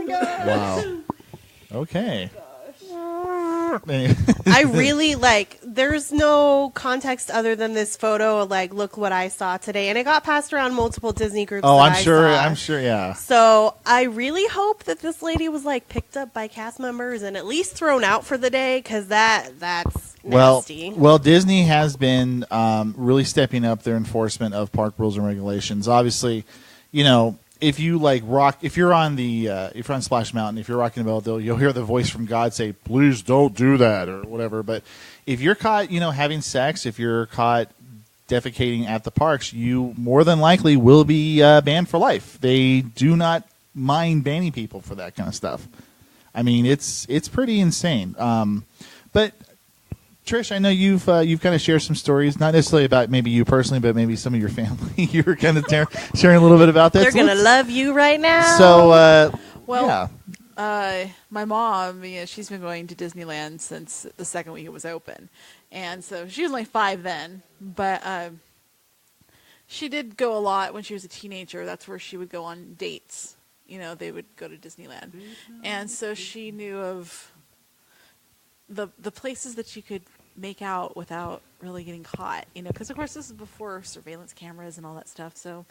Wow. Okay. I really there's no context other than this photo. Like, look what I saw today. And it got passed around multiple Disney groups. Oh, that I'm sure. Yeah. So I really hope that this lady was picked up by cast members and at least thrown out for the day, because that's nasty. Well, Disney has been really stepping up their enforcement of park rules and regulations. Obviously, if you if you're on Splash Mountain, if you're rocking the bell, you'll hear the voice from God say, "Please don't do that," or whatever. But if you're caught, having sex, if you're caught defecating at the parks, you more than likely will be banned for life. They do not mind banning people for that kind of stuff. I mean, it's pretty insane. But Trish, I know you've kind of shared some stories, not necessarily about maybe you personally, but maybe some of your family. You were kind of sharing a little bit about that. They're going to love you right now. So, my mom, she's been going to Disneyland since the second week it was open. And so she was only 5 then, but she did go a lot when she was a teenager. That's where she would go on dates. They would go to Disneyland. And so she knew of the places that you could make out without really getting caught, because of course this is before surveillance cameras and all that stuff. So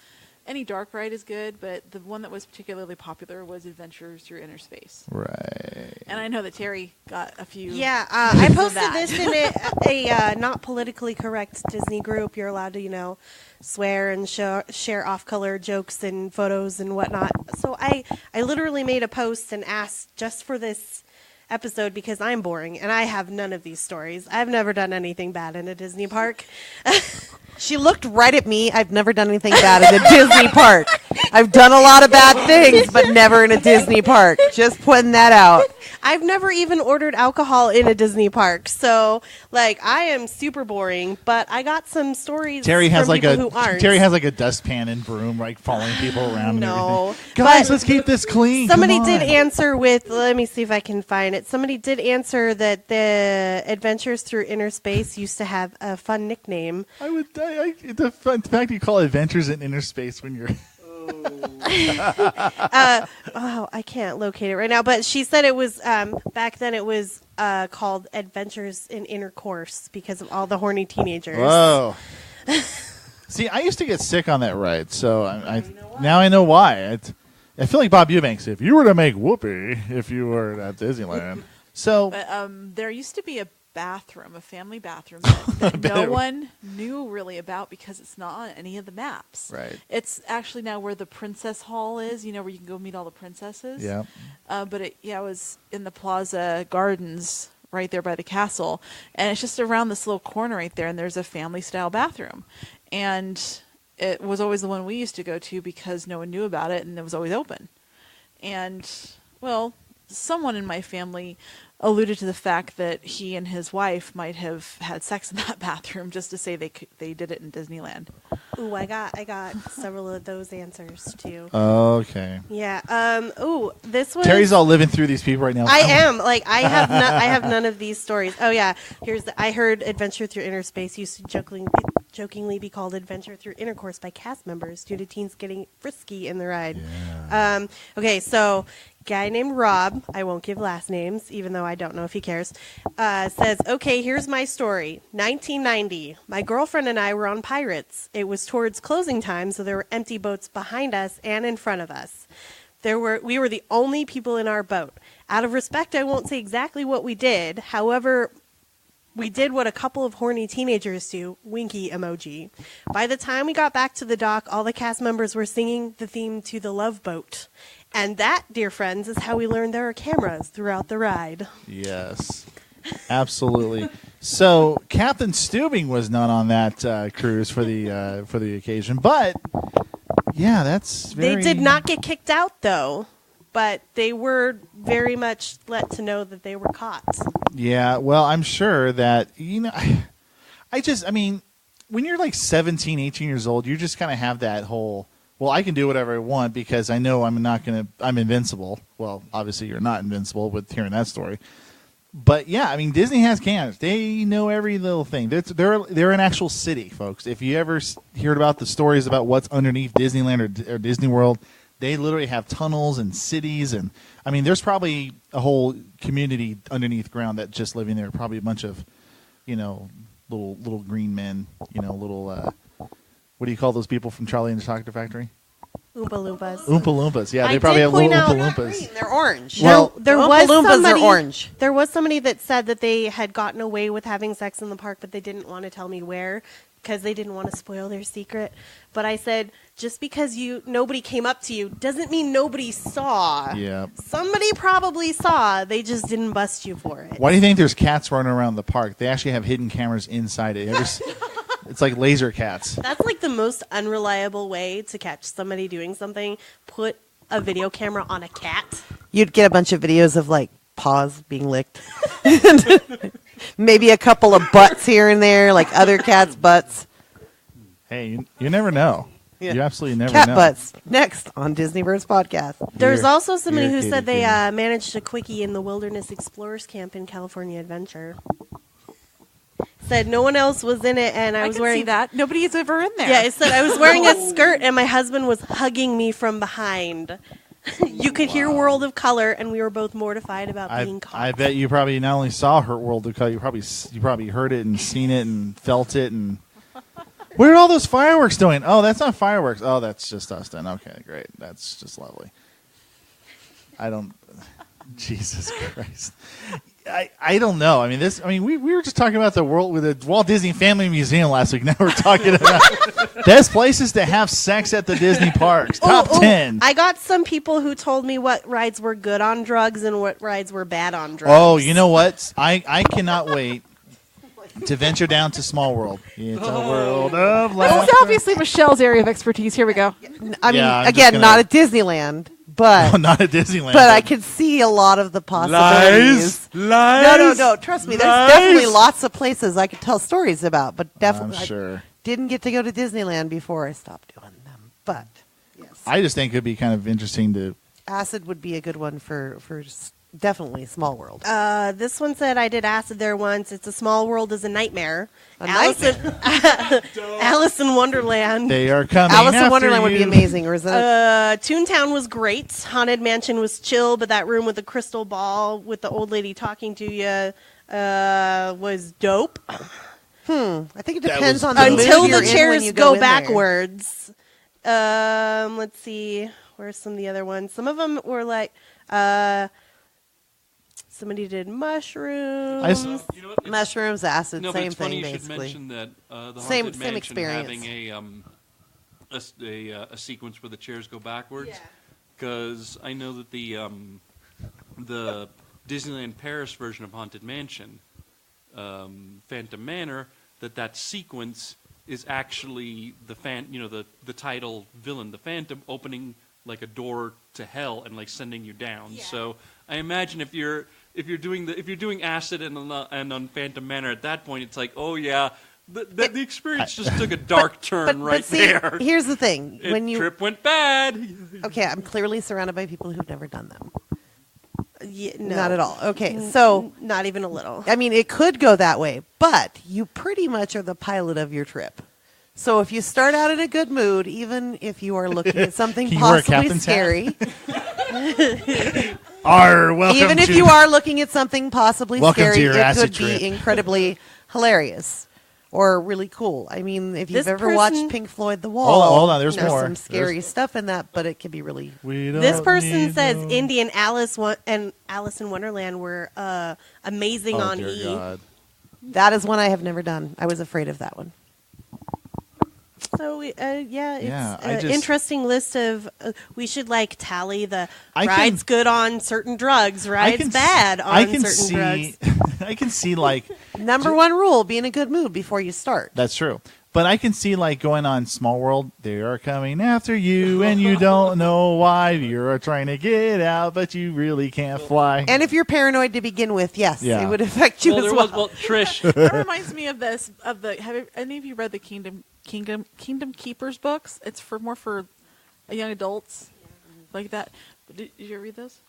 any dark ride is good, but the one that was particularly popular was Adventures Through Inner Space. Right. And I know that Terry got a few. Yeah, I posted this in a not politically correct Disney group. You're allowed to, swear and share off-color jokes and photos and whatnot. So I literally made a post and asked just for this episode, because I'm boring and I have none of these stories. I've never done anything bad in a Disney park. She looked right at me. I've never done anything bad at a Disney park. I've done a lot of bad things, but never in a Disney park. Just putting that out. I've never even ordered alcohol in a Disney park. So, I am super boring, but I got some stories Terry has from people who aren't. Terry has a dustpan and broom, following people around. No. And everything. Guys, let's keep this clean. Somebody did answer with, let me see if I can find it. Somebody did answer that the Adventures Through Inner Space used to have a fun nickname. The fact you call Adventures in Inner Space when you're... I can't locate it right now, but she said it was back then it was called Adventures in Intercourse because of all the horny teenagers. Whoa. See, I used to get sick on that ride, so now I know why. I feel like Bob Eubanks, if you were to make whoopee if you were at Disneyland. So there used to be a family bathroom that no one knew really about because it's not on any of the maps. Right. It's actually now where the Princess Hall is, where you can go meet all the princesses. Yeah. But it was in the Plaza Gardens right there by the castle. And it's just around this little corner right there, and there's a family-style bathroom. And it was always the one we used to go to because no one knew about it, and it was always open. And, someone in my family alluded to the fact that he and his wife might have had sex in that bathroom just to say they did it in Disneyland. Ooh, I got several of those answers too. Okay. Yeah. This was Terry's all living through these people right now. I am. I have none of these stories. Oh yeah. I heard Adventure Through Inner Space used to jokingly be called Adventure Through Intercourse by cast members due to teens getting frisky in the ride. Yeah. Okay, so guy named Rob, I won't give last names, even though I don't know if he cares, says, okay, here's my story. 1990, my girlfriend and I were on Pirates. It was towards closing time, so there were empty boats behind us and in front of us. We were the only people in our boat. Out of respect, I won't say exactly what we did. However, we did what a couple of horny teenagers do, winky emoji. By the time we got back to the dock, all the cast members were singing the theme to The Love Boat. And that, dear friends, is how we learned there are cameras throughout the ride. Yes, absolutely. So Captain Steubing was not on that cruise for the occasion, but yeah, that's very... They did not get kicked out, though, but they were very much let to know that they were caught. Yeah, well, I'm sure that, I mean, when you're like 17, 18 years old, you just kind of have that whole... Well, I can do whatever I want because I know I'm invincible. Well, obviously you're not invincible with hearing that story. But yeah, I mean, Disney has cameras. They know every little thing. They're an actual city, folks. If you ever heard about the stories about what's underneath Disneyland or Disney World, they literally have tunnels and cities, and I mean, there's probably a whole community underneath ground that just living there. Probably a bunch of, little green men. Little what do you call those people from Charlie and the Chocolate Factory? Oompa Loompas. Oompa Loompas. Yeah, I they probably did have little point out- Oompa They're Loompas. green, they're orange. Well, there the was Oompa Loompas somebody. are orange. There was somebody that said that they had gotten away with having sex in the park, but they didn't want to tell me where because they didn't want to spoil their secret. But I said, just because nobody came up to you doesn't mean nobody saw. Yeah. Somebody probably saw. They just didn't bust you for it. Why do you think there's cats running around the park? They actually have hidden cameras inside it. It's like laser cats. That's like the most unreliable way to catch somebody doing something. Put a video camera on a cat. You'd get a bunch of videos of like paws being licked. Maybe a couple of butts here and there, like other cats' butts. Hey, you never know. Yeah. You absolutely never Cat know. butts. Next on DisneyVerse Podcast. There's You're also somebody who irritated, said they Katie. managed a quickie in the Wilderness Explorers Camp in California Adventure. Said no one else was in it, and I was can wearing see that. Nobody's ever in there. Yeah, it said I was wearing a skirt, and my husband was hugging me from behind. You could hear World of Color, and we were both mortified about being caught. I bet you probably not only saw her World of Color, you probably heard it and seen it and felt it. And where are all those fireworks doing? Oh, that's not fireworks. Oh, that's just us then. Okay, great. That's just lovely. Jesus Christ. I don't know. I mean, we were just talking about the Walt Disney Family Museum last week. Now we're talking about best places to have sex at the Disney parks. Top 10. I got some people who told me what rides were good on drugs and what rides were bad on drugs. Oh, you know what? I cannot wait to venture down to Small World. It's a world of This laughter. is obviously Michelle's area of expertise. Here we go. I mean, Yeah, I'm just again, gonna- not at Disneyland, but Oh, not at Disneyland. but I could see a lot of the possibilities. Lies. No. Trust me, there's Lies. definitely lots of places I could tell stories about, but definitely I'm sure. I didn't get to go to Disneyland before I stopped doing them. But yes, I just think it'd be kind of interesting to. acid would be a good one for definitely Small World. This one said I did acid there once. It's a small world is a nightmare. Alice in Wonderland. They are coming. Alice in after Wonderland would be you. amazing, or is that? Toontown was great. Haunted Mansion was chill, but that room with the crystal ball with the old lady talking to you was dope. I think it That depends was on the mood Until you're the in when chairs you go in there. backwards. Let's see. Where's some of the other ones? Some of them were like somebody did mushrooms. You know what? Mushrooms, acid, No, but same it's funny thing you should basically. mention that the Same- Haunted same Mansion experience. having a sequence where the chairs go backwards. Because I know that the Disneyland Paris version of Haunted Mansion, Phantom Manor, that sequence is actually the title villain, the Phantom, opening like a door to hell and like sending you down. Yeah. So I imagine if you're doing acid and on Phantom Manor at that point, it's like, oh yeah, the experience just took a dark turn right see, there. Here's the thing: when you Trip went bad. okay, I'm clearly surrounded by people who've never done them. Yeah, no. Not at all. Okay, so Not even a little. I mean, it could go that way, but you pretty much are the pilot of your trip. So if you start out in a good mood, even if you are looking at something Can you wear a possibly captain's hat? scary, Welcome even if to- you are looking at something possibly Welcome to scary, your it acid could trip. be incredibly hilarious or really cool. I mean, if you've This ever person- watched Pink Floyd The Wall, Hold on, there's more. some scary stuff in that, but it can be really. We don't This person need says no- Indy and Alice and Alice in Wonderland were amazing Oh, on dear E. God. That is one I have never done. I was afraid of that one. So it's Yeah, I an just- interesting list of. We should like tally the I can- rides good on certain drugs, rides bad on certain drugs. I can see like Number one rule: be in a good mood before you start. that's true. But I can see like going on Small World. They are coming after you, and you don't know why. You're trying to get out, but you really can't fly. And if you're paranoid to begin with, yes, Yeah. it would affect you Well, as there well. was Trish. That reminds me of this. Have any of you read the Kingdom Keepers books? It's more for young adults, like that. Did you ever read those?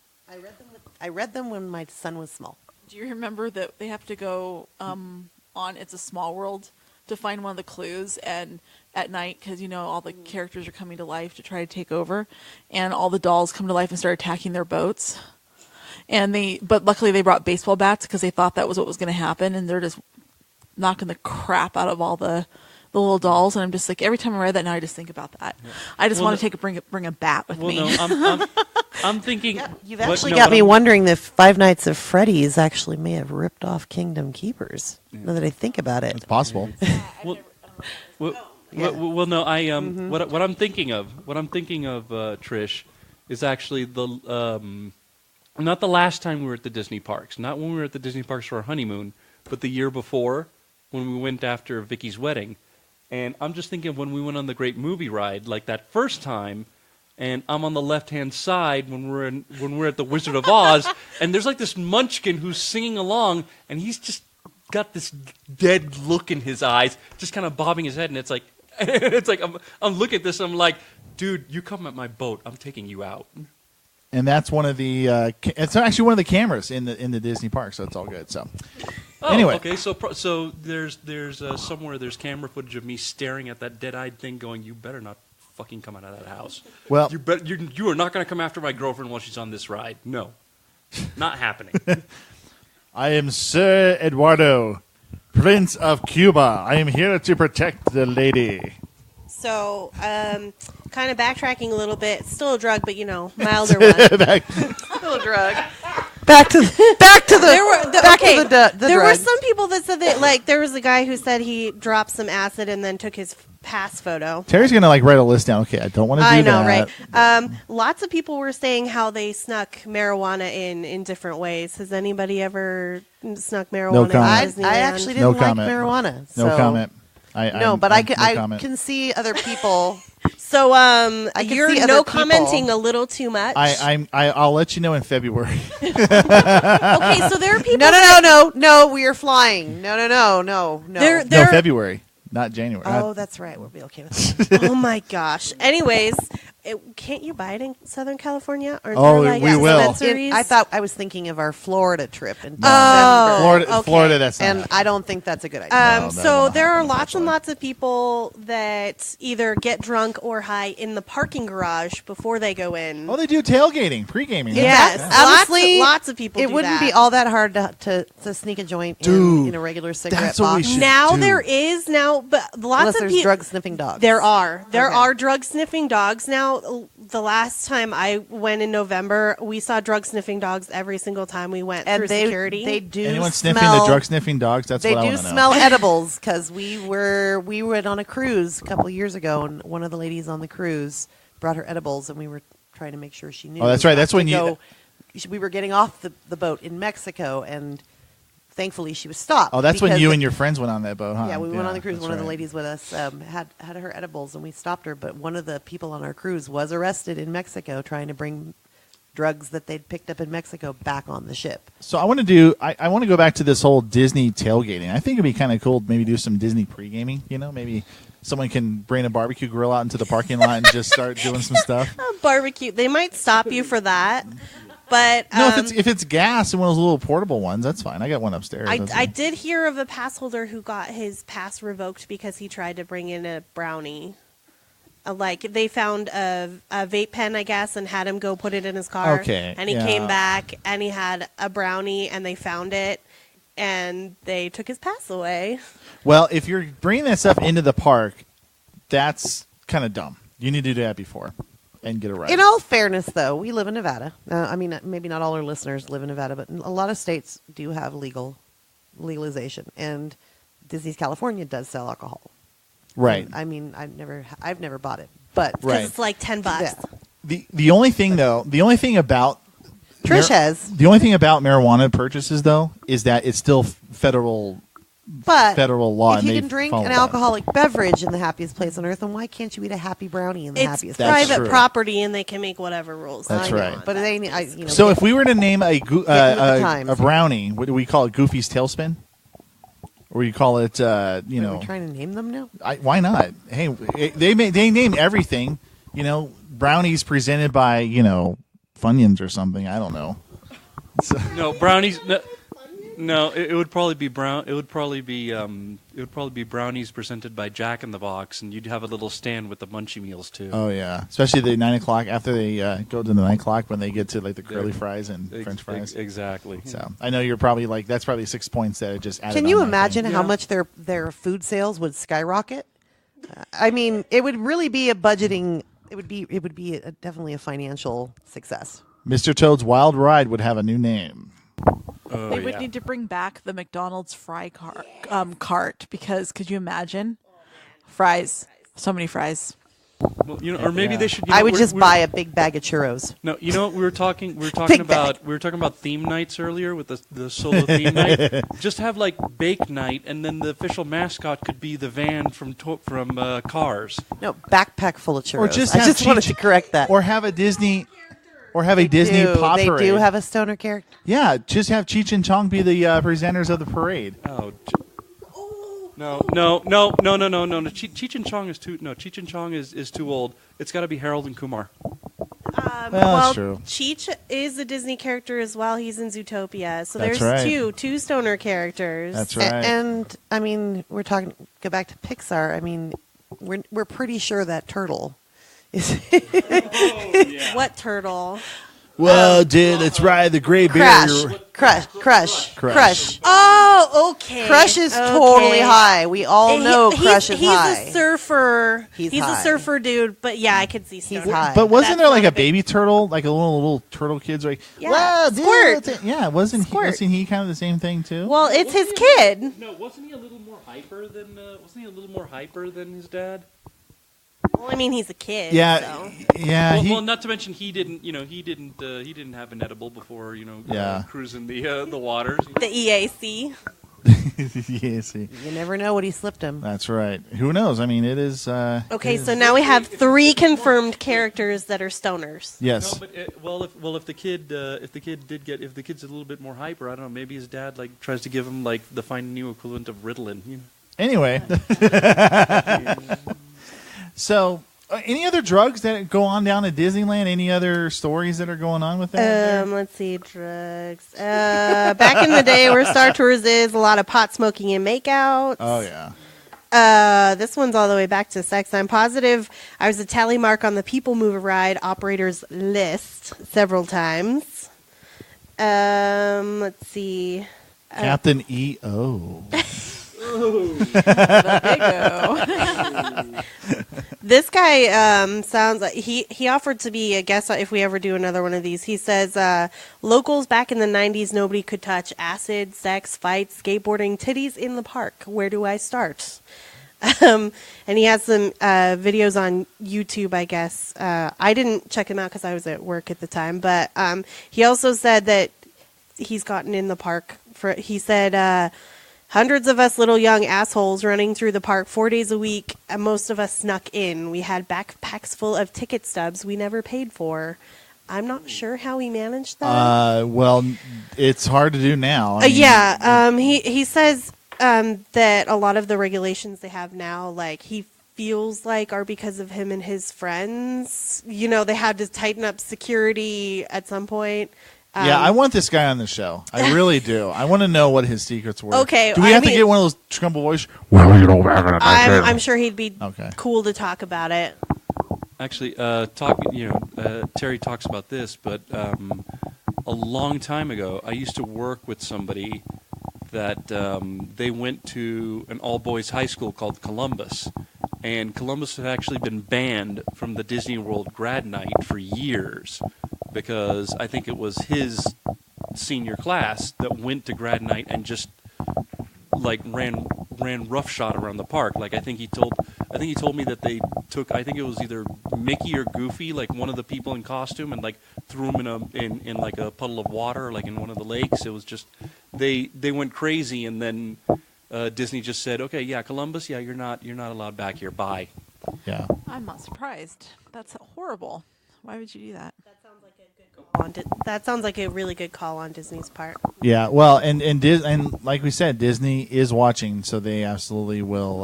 I read them when my son was small. Do you remember that they have to go on It's a Small World to find one of the clues, and at night, because all the characters are coming to life to try to take over, and all the dolls come to life and start attacking their boats. But luckily they brought baseball bats because they thought that was what was going to happen, and they're just knocking the crap out of all the little dolls. And I'm just like, every time I read that now, I just think about that. Yeah. I just want to bring a bat with me. No, I'm thinking. Yeah, you've actually got me wondering if Five Nights at Freddy's actually may have ripped off Kingdom Keepers. Now that I think about it, it's possible. Well, no. What I'm thinking of, Trish, is actually not the last time we were at the Disney parks, not when we were at the Disney parks for our honeymoon, but the year before when we went after Vicky's wedding. And I'm just thinking of when we went on the Great Movie Ride, like that first time. And I'm on the left-hand side when we're at the Wizard of Oz, and there's like this munchkin who's singing along, and he's just got this dead look in his eyes, just kind of bobbing his head, and it's like I'm looking at this, and I'm like, dude, you come at my boat, I'm taking you out. And that's one of the. It's actually one of the cameras in the Disney park, so it's all good. So, anyway, okay, so there's somewhere there's camera footage of me staring at that dead-eyed thing, going, you better not fucking come out of that house. Well, you are not going to come after my girlfriend while she's on this ride. No, not happening. I am Sir Eduardo, Prince of Cuba. I am here to protect the lady. So, kind of backtracking a little bit. Still a drug, but milder one. Still a drug. Back to the There were drugs. some people that said that, there was a guy who said he dropped some acid and then took his pass photo. Terry's gonna write a list down. Okay, I don't want to do that. I know, right? Lots of people were saying how they snuck marijuana in different ways. Has anybody ever snuck marijuana? No comment. I actually didn't like marijuana. So. No comment. I can see other people. So you're no commenting a little too much. I'll let you know in February. Okay, so there are people. No, we are flying. No. No, February, not January. Oh, that's right. We'll be okay with that. Oh my gosh. Anyways, can't you buy it in Southern California? Or we will. I thought I was thinking of our Florida trip in December. Florida. That's not and I don't think that's a good idea. So there are lots and lots of people that either get drunk or high in the parking garage before they go in. Oh, they do tailgating, pre-gaming. Yes, honestly, lots of people. It do wouldn't that. be all that hard to sneak a joint in a regular cigarette that's what box. we should Now do. there is but lots Unless of there's drug sniffing dogs. There are Okay. drug sniffing dogs now. The last time I went in November, we saw drug sniffing dogs every single time we went through security. They do. Anyone sniffing the drug sniffing dogs? That's what I want to know. They do smell edibles because we went on a cruise a couple of years ago, and one of the ladies on the cruise brought her edibles, and we were trying to make sure she knew. Oh, that's right. That's when we were getting off the boat in Mexico, and thankfully she was stopped. Oh, that's when you and your friends went on that boat, huh? Yeah, we went on the cruise. One of the right. ladies with us had her edibles, and we stopped her. But one of the people on our cruise was arrested in Mexico trying to bring drugs that they'd picked up in Mexico back on the ship. So I want to go back to this whole Disney tailgating. I think it'd be kind of cool to maybe do some Disney pre-gaming. Maybe someone can bring a barbecue grill out into the parking lot and just start doing some stuff. Barbecue. They might stop you for that. But no, if it's gas and one of those little portable ones, that's fine. I got one upstairs. I did hear of a pass holder who got his pass revoked because he tried to bring in a brownie. They found a vape pen, I guess, and had him go put it in his car. Okay, and he came back and he had a brownie, and they found it, and they took his pass away. Well, if you're bringing that stuff into the park, that's kind of dumb. You need to do that before and get it right. In all fairness, though, we live in Nevada. Maybe not all our listeners live in Nevada, but a lot of states do have legalization, and Disney's California does sell alcohol. Right. And, I've never bought it, but because it's like $10. Yeah. The only thing about Trish has. The only thing about marijuana purchases though is that it's still federal law. If you can drink an alcoholic beverage in the happiest place on earth, then why can't you eat a happy brownie in the happiest place? It's private true. property, and they can make whatever rules. That's right. But so if we were to name a brownie, what do we call it? Goofy's Tailspin? Or you call it, Are we trying to name them now? Why not? Hey, they name everything. Brownies presented by Funyuns or something. I don't know. No brownies. No, it would probably be brown. It would probably be brownies presented by Jack in the Box, and you'd have a little stand with the Munchie meals too. Oh yeah, especially the 9 o'clock after they go to the 9 o'clock when they get to like the curly fries and French fries. Exactly. So I know you're probably like that's probably 6 points that it just added. Can you on my imagine thing. how much their food sales would skyrocket? I mean, it would really be a budgeting. It would be definitely a financial success. Mr. Toad's Wild Ride would have a new name. They would need to bring back the McDonald's fry cart because could you imagine fries? So many fries. Well, or maybe they should. I would just buy a big bag of churros. No, we were talking about theme nights earlier with the solo theme night. Just have like bake night, and then the official mascot could be the van from Cars. No, backpack full of churros. Or just I have just wanted to correct that. Or have a Disney. Or have a Disney pop They parade. do have a stoner character. Yeah, just have Cheech and Chong be the presenters of the parade. Oh. No. Cheech and Chong is too. No, Cheech and Chong is too old. It's got to be Harold and Kumar. Well, that's true. Cheech is a Disney character as well. He's in Zootopia, so That's there's right. two stoner characters. That's right. And I mean, go back to Pixar. I mean, we're pretty sure that turtle is What turtle? Well, dude, let's ride the Great Barrier. Crush. Oh, okay. Crush is Okay. totally high. We all know Crush is he's high. a surfer. He's a high. surfer dude, but yeah, I could see stoner. high. But wasn't That's there like not a a big- baby turtle, like a little turtle kid's like, Yeah, "Wow, dude, Squirt. that's it." Yeah, wasn't Squirt. he kind of the same thing too? Well, it's his kid. No, wasn't he a little more hyper than? Wasn't he a little more hyper than his dad? Well, I mean, he's a kid. yeah, So. yeah. Well, not to mention he didn't have an edible before cruising the waters. The EAC. yeah, see, You never know what he slipped him. that's right. Who knows? I mean, it is. Okay, so now we have 3 confirmed characters that are stoners. Yes. No, but if the kid's a little bit more hyper, I don't know. Maybe his dad like tries to give him like the Finding Nemo equivalent of Ritalin. You know? Anyway. So, any other drugs that go on down at Disneyland? Any other stories that are going on with that? Let's see, drugs. Back in the day where Star Tours is, a lot of pot smoking and makeouts. Oh yeah. This one's all the way back to sex. I'm positive I was a tally mark on the People Mover ride operators list several times. Let's see. Captain EO. This guy sounds like he offered to be a guest if we ever do another one of these. He says, locals back in the 90s, nobody could touch acid, sex, fights, skateboarding, titties in the park. Where do I start? And he has some videos on YouTube, I guess. I didn't check him out because I was at work at the time. But he also said that he's gotten in the park. He said... hundreds of us little young assholes running through the park 4 days a week, and most of us snuck in. We had backpacks full of ticket stubs we never paid for. I'm not sure how he managed that. Well, it's hard to do now. I mean, He says that a lot of the regulations they have now, like he feels like are because of him and his friends. You know, they had to tighten up security at some point. Yeah, I want this guy on the show. I really do. I want to know what his secrets were. Okay, Do we have to mean- get one of those tremble voice? I'm sure he'd be Okay. cool to talk about it. Actually, Terry talks about this, but a long time ago, I used to work with somebody that they went to an all-boys high school called Columbus, and Columbus had actually been banned from the Disney World grad night for years because I think it was his senior class that went to grad night and just like ran roughshod around the park. Like I think he told me that they took, I think it was either Mickey or Goofy, like one of the people in costume, and like threw him in like a puddle of water, like in one of the lakes. It was just they went crazy, and then Disney just said, okay, yeah, Columbus, yeah, you're not allowed back here. Bye. Yeah. I'm not surprised. That's horrible. Why would you do that? That sounds like a really good call on Disney's part. Yeah. Well, and like we said, Disney is watching, so they absolutely will.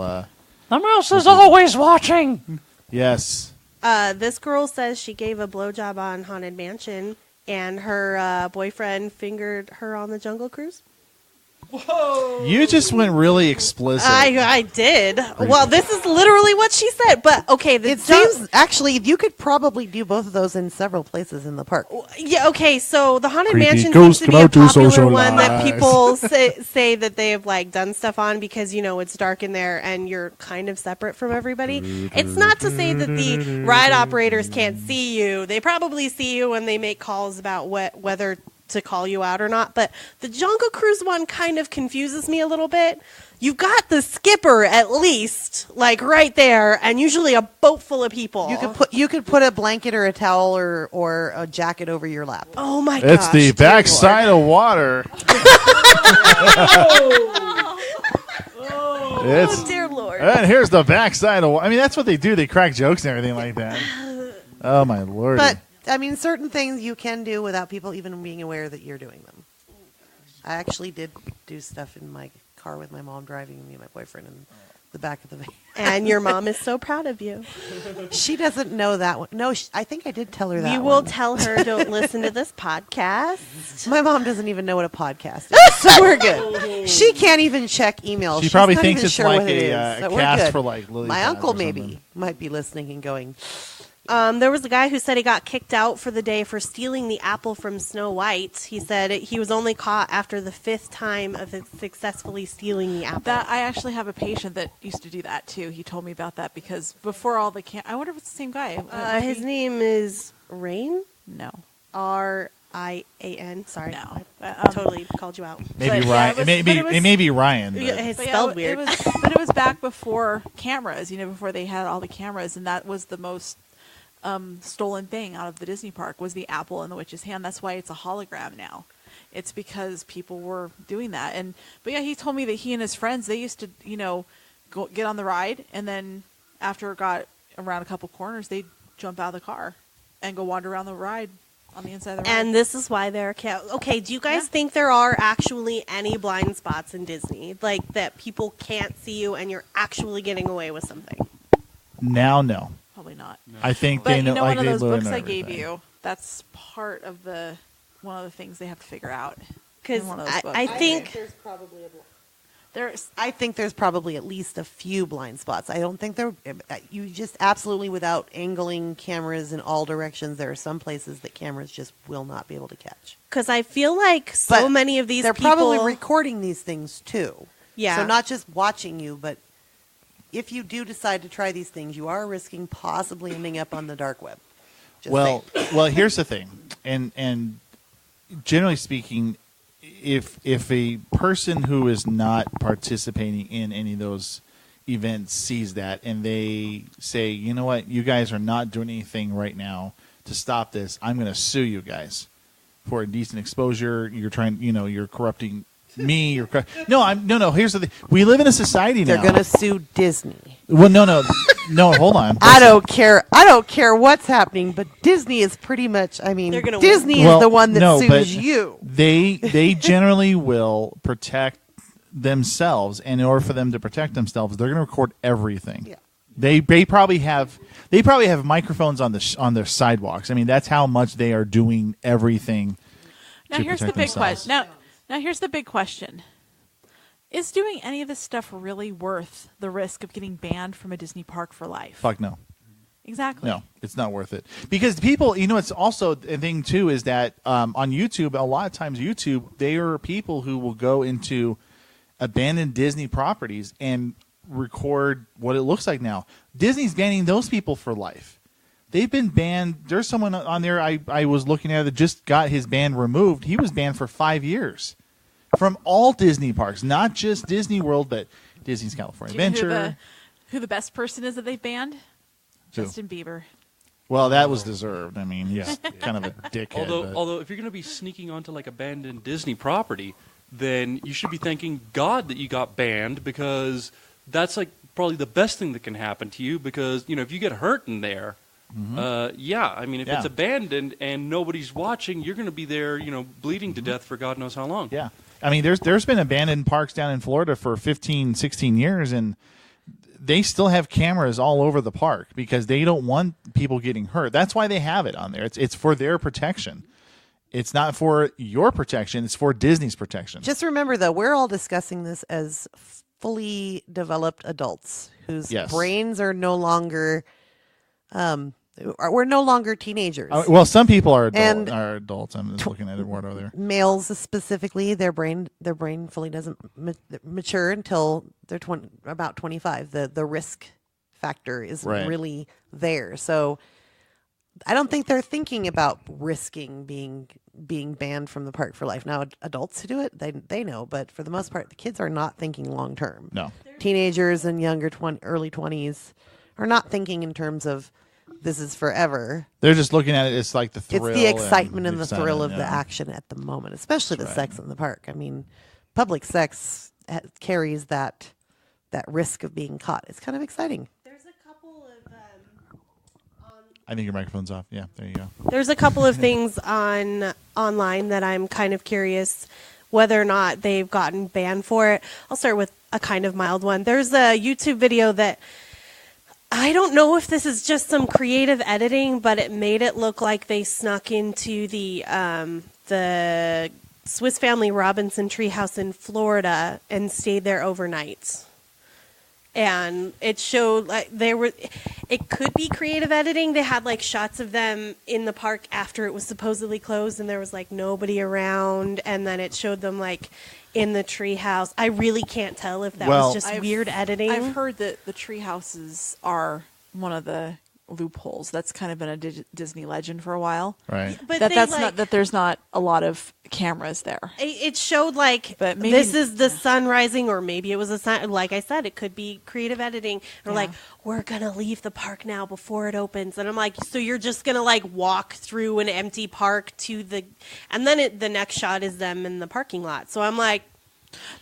The mouse is always watching. Yes. This girl says she gave a blowjob on Haunted Mansion, and her boyfriend fingered her on the Jungle Cruise. You just went really explicit. I did. Well, this is literally what she said. But okay, It seems actually you could probably do both of those in several places in the park. Yeah, okay, so the Haunted Creepy Mansion ghost seems to be a cannot do popular social one that lives. people say that they have like done stuff on because it's dark in there and you're kind of separate from everybody. It's not to say that the ride operators can't see you. They probably see you when they make calls about whether to call you out or not, but the Jungle Cruise one kind of confuses me a little bit. You've got the skipper at least, like right there, and usually a boat full of people. You could put a blanket or a towel or a jacket over your lap. Oh my gosh. It's the backside of water. Oh dear Lord. And here's the backside of water. I mean, that's what they do. They crack jokes and everything like that. Oh, my Lord. But, I mean, certain things you can do without people even being aware that you're doing them. I actually did do stuff in my car with my mom driving me and my boyfriend in the back of the van. And your mom is so proud of you. She doesn't know that one. No, I think I did tell her that You will one. tell her, don't listen to this podcast. My mom doesn't even know what a podcast is, so we're good. She can't even check emails. She She's probably not thinks even it's sure like what it a is, so we're cast good. for like Lily My Pads uncle or maybe something. might be listening and going, There was a guy who said he got kicked out for the day for stealing the apple from Snow White. He said he was only caught after the 5th time of successfully stealing the apple. That I actually have a patient that used to do that too. He told me about that because before all the I wonder if it's the same guy. His name is Rain. No. Rian. Sorry, No. I totally called you out. Maybe But, yeah, Ryan. it was- Maybe but it was- it may be Ryan. but- It's But yeah, spelled weird. But it was back before cameras, before they had all the cameras, and that was the most stolen thing out of the Disney park was the apple in the witch's hand. That's why it's a hologram now. It's because people were doing that. But yeah, he told me that he and his friends, they used to, go get on the ride, and then after it got around a couple corners, they'd jump out of the car and go wander around the ride on the inside of the ride. And this is why there are okay, do you guys think there are actually any blind spots in Disney? Like that people can't see you and you're actually getting away with something? Now, no. Probably not. I think But they know. one of they those learn books I gave everything. you, that's part of one of the things they have to figure out. Because in one of those books. I think I think there's probably at least a few blind spots. I don't think you just absolutely without angling cameras in all directions, there are some places that cameras just will not be able to catch. because I feel like so But many of these they're people probably recording these things too. Yeah. So not just watching you, but if you do decide to try these things, you are risking possibly ending up on the dark web. Just saying. Well, here's the thing, and generally speaking, if a person who is not participating in any of those events sees that and they say, you know what, you guys are not doing anything right now to stop this, I'm going to sue you guys for indecent exposure. You're trying, you're corrupting me. No. Here's the thing: we live in a society now. They're going to sue Disney. Well, no. Hold on. I don't care. I don't care what's happening, but Disney is pretty much. I mean, They're gonna Disney Well, is the one that no, but sues you. They generally will protect themselves, and in order for them to protect themselves, they're going to record everything. Yeah. They probably have microphones on their sidewalks. I mean, that's how much they are doing everything. Now to here's the protect big themselves. question. Now here's the big question. Is doing any of this stuff really worth the risk of getting banned from a Disney park for life? Fuck no. Exactly. No, it's not worth it. Because people, it's also a thing, too, is that on YouTube, a lot of times YouTube, there are people who will go into abandoned Disney properties and record what it looks like now. Disney's banning those people for life. They've been banned. There's someone on there I was looking at that just got his ban removed. He was banned for 5 years from all Disney parks, not just Disney World, but Disney's California Do you know Adventure. who the best person is that they've banned? Who? Justin Bieber. Well, that was deserved. I mean, he's kind of a dickhead. but- Although if you're going to be sneaking onto like abandoned Disney property, then you should be thanking God that you got banned, because that's like probably the best thing that can happen to you, because if you get hurt in there, if Yeah. it's abandoned and nobody's watching, you're going to be there, bleeding to death for God knows how long. Yeah. I mean, there's been abandoned parks down in Florida for 15, 16 years, and they still have cameras all over the park because they don't want people getting hurt. That's why they have it on there. It's for their protection. it's not for your protection. It's for Disney's protection. Just remember, though, we're all discussing this as fully developed adults whose brains are no longer, we're no longer teenagers. Well, some people are adults. I'm just looking at Eduardo there. Males specifically, their brain fully doesn't mature until they're about 25. The risk factor is really there. So I don't think they're thinking about risking being banned from the park for life. Now, adults who do it, they know, but for the most part, the kids are not thinking long term. No. Teenagers and younger early 20s are not thinking in terms of this is forever. They're just looking at it. It's like the thrill. It's the excitement and the thrill of the action at the moment, especially the sex in the park. I mean, public sex carries that risk of being caught. It's kind of exciting. There's a couple of I think your microphone's off. Yeah, there you go. There's a couple of things online that I'm kind of curious whether or not they've gotten banned for it. I'll start with a kind of mild one. There's a YouTube video that I don't know if this is just some creative editing, but it made it look like they snuck into the Swiss Family Robinson treehouse in Florida and stayed there overnight. And it showed like it could be creative editing. They had like shots of them in the park after it was supposedly closed and there was like nobody around. And then it showed them like in the treehouse. I really can't tell if that was just weird editing. I've heard that the tree houses are one of the loopholes. That's kind of been a Disney legend for a while. Right. But that there's not a lot of cameras there. It showed like maybe, this is the sun rising, or maybe it was a sun. Like I said, it could be creative editing. Or like, we're gonna leave the park now before it opens, and I'm like, so you're just gonna like walk through an empty park to the, and then the next shot is them in the parking lot. So I'm like,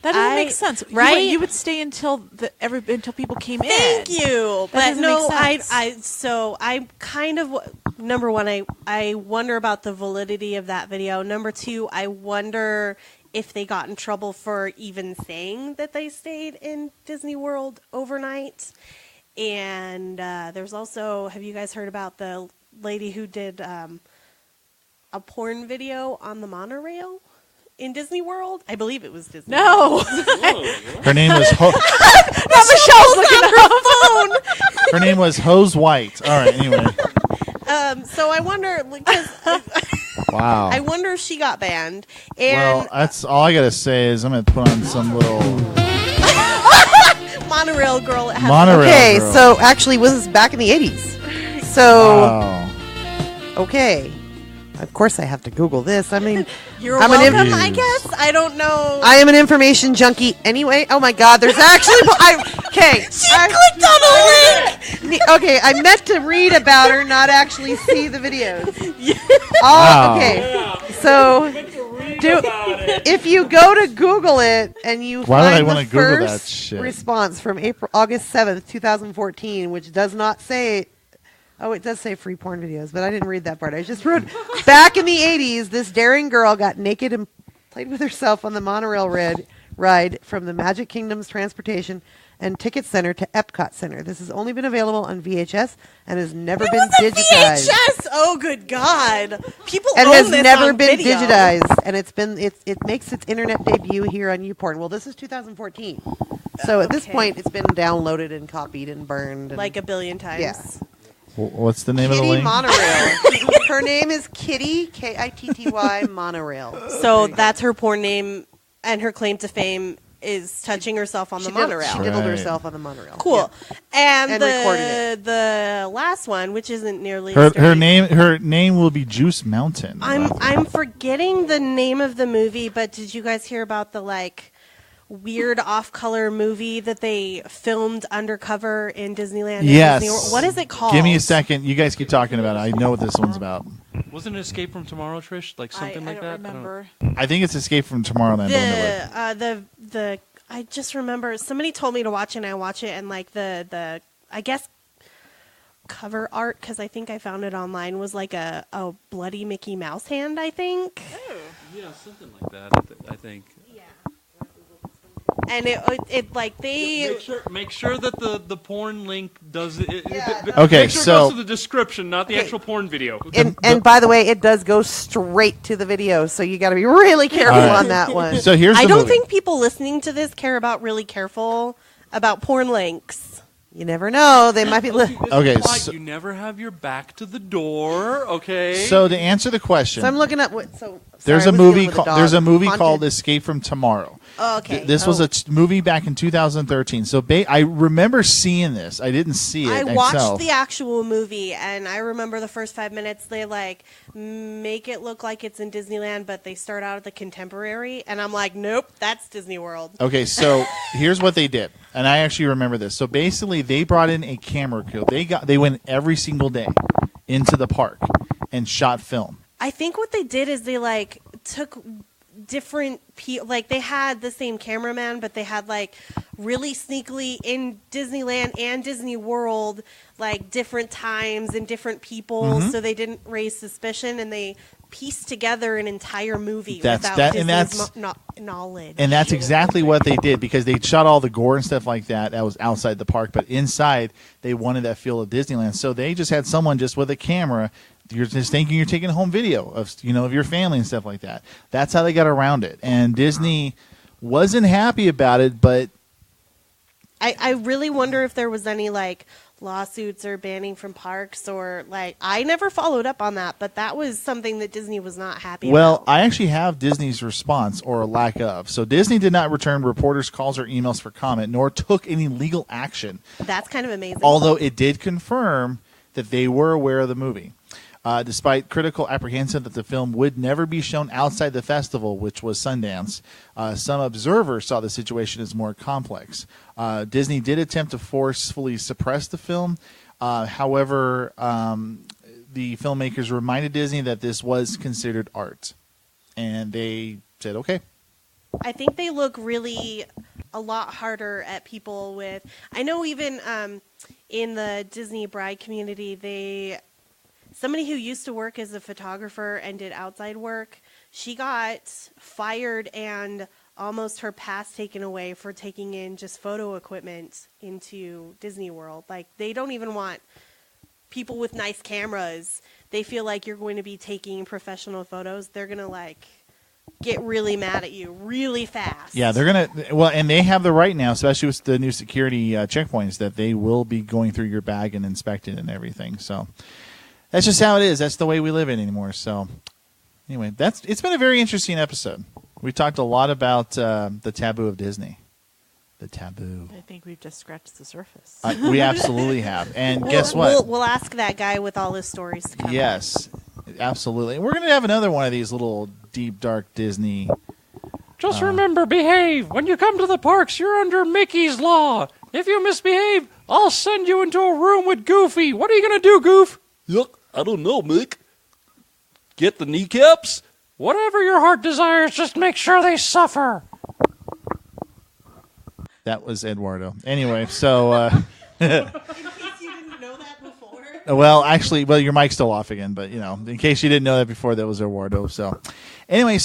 that doesn't make sense, right? You would stay until people came in. Thank you, but no, I kind of, number one, I wonder about the validity of that video. Number two, I wonder if they got in trouble for even saying that they stayed in Disney World overnight. And there's also, have you guys heard about the lady who did a porn video on the monorail in Disney World? I believe it was Disney No. Her name was Michelle's looking up. Her name was Hose White. All right, anyway. So I wonder, because wow. I wonder if she got banned. And well, that's all I gotta say is I'm gonna put on some little monorail girl. Okay, so actually, was this back in the 80s? So okay. Of course, I have to Google this. I mean, I'm welcome, I guess. I don't know. I am an information junkie anyway. Oh my God, there's actually. She clicked on a link. Okay, I meant to read about her, not actually see the videos. Okay. Yeah. So, if you go to Google it and you find the first response from August 7th, 2014, which does not say. Oh, it does say free porn videos, but I didn't read that part. I just wrote, back in the 80s, this daring girl got naked and played with herself on the monorail ride from the Magic Kingdom's Transportation and Ticket Center to Epcot Center. This has only been available on VHS and has never been digitized. VHS? Oh, good God. People and own has this never on been video. digitized. And it makes its internet debut here on YouPorn. Well, this is 2014. So at this point, it's been downloaded and copied and burned. And, like a billion times. Yeah. What's the name of the Kitty link? Monorail. Her name is Kitty, Kitty Monorail. So that's her porn name, and her claim to fame is touching herself on the monorail. She diddled herself on the monorail. Cool. Yeah. And recorded it. The last one, which isn't nearly her name will be Juice Mountain. I'm forgetting the name of the movie, but did you guys hear about the weird off-color movie that they filmed undercover in Disneyland? Yes. Disney World? What is it called? Give me a second. You guys keep talking about it. I know what this one's about. Wasn't it Escape from Tomorrow, Trish? Like something like that? I don't remember. I think it's Escape from Tomorrowland. I just remember somebody told me to watch it, and I watch it, and the I guess cover art, because I think I found it online, was like a bloody Mickey Mouse hand, I think. Yeah, something like that, I think. and it like they Make sure that the porn link does it. Okay, make sure so- it goes to the description, not the Okay. actual porn video. And by the way, it does go straight to the video, so you got to be really careful All right. on that one. So here's the I don't movie. think people listening to this care about really careful about porn links. You never know; they might be. This is Okay, why so- you never have your back to the door. Okay. So to answer the question, So I'm looking up what. So there's sorry, a I was movie. dealing with Called, dog. there's a movie Haunted. called Escape from Tomorrow. Oh, okay. This was a movie back in 2013. So I remember seeing this. I didn't see it I watched myself. the actual movie, and I remember the first 5 minutes. They like make it look like it's in Disneyland, but they start out at the Contemporary, and I'm like, nope, that's Disney World. Okay, so here's what they did, and I actually remember this. So basically, they brought in a camera crew. They went every single day into the park and shot film. I think what they did is they like took different like they had the same cameraman, but they had like really sneakily in Disneyland and Disney World like different times and different people, Mm-hmm. so they didn't raise suspicion, and they pieced together an entire movie That's- without that- and Disney's that's- knowledge. And that's exactly what they did, because they shot all the gore and stuff like that. That was outside the park, but inside they wanted that feel of Disneyland. So they just had someone just with a camera. You're just thinking you're taking home video of of your family and stuff like that. That's how they got around it. And Disney wasn't happy about it, but I really wonder if there was any like lawsuits or banning from parks, or like I never followed up on that, but that was something that Disney was not happy well, about. I actually have Disney's response, or lack of. So Disney did not return reporters' calls or emails for comment, nor took any legal action. That's kind of amazing. Although it did confirm that they were aware of the movie. Despite critical apprehension that the film would never be shown outside the festival, which was Sundance, some observers saw the situation as more complex. Disney did attempt to forcefully suppress the film. However, the filmmakers reminded Disney that this was considered art. And they said, okay. I think they look really a lot harder at people with. I know even in the Disney bride community, somebody who used to work as a photographer and did outside work, she got fired and almost her pass taken away for taking in just photo equipment into Disney World. Like, they don't even want people with nice cameras. They feel like you're going to be taking professional photos. They're going to, like, get really mad at you really fast. Yeah, they're going to, well, and they have the right now, especially with the new security checkpoints, that they will be going through your bag and inspecting and everything. So that's just how it is. That's the way we live in anymore. So anyway, it's been a very interesting episode. We talked a lot about the taboo of Disney. The taboo. I think we've just scratched the surface. We absolutely have. And guess what? We'll ask that guy with all his stories to come. Yes, absolutely. And we're going to have another one of these little deep, dark Disney. Just remember, behave. When you come to the parks, you're under Mickey's law. If you misbehave, I'll send you into a room with Goofy. What are you going to do, Goof? Look, I don't know, Mick. Get the kneecaps? Whatever your heart desires, just make sure they suffer. That was Eduardo. Anyway, so... In case you didn't know that before. Well, actually, your mic's still off again, but, in case you didn't know that before, that was Eduardo. So, anyway,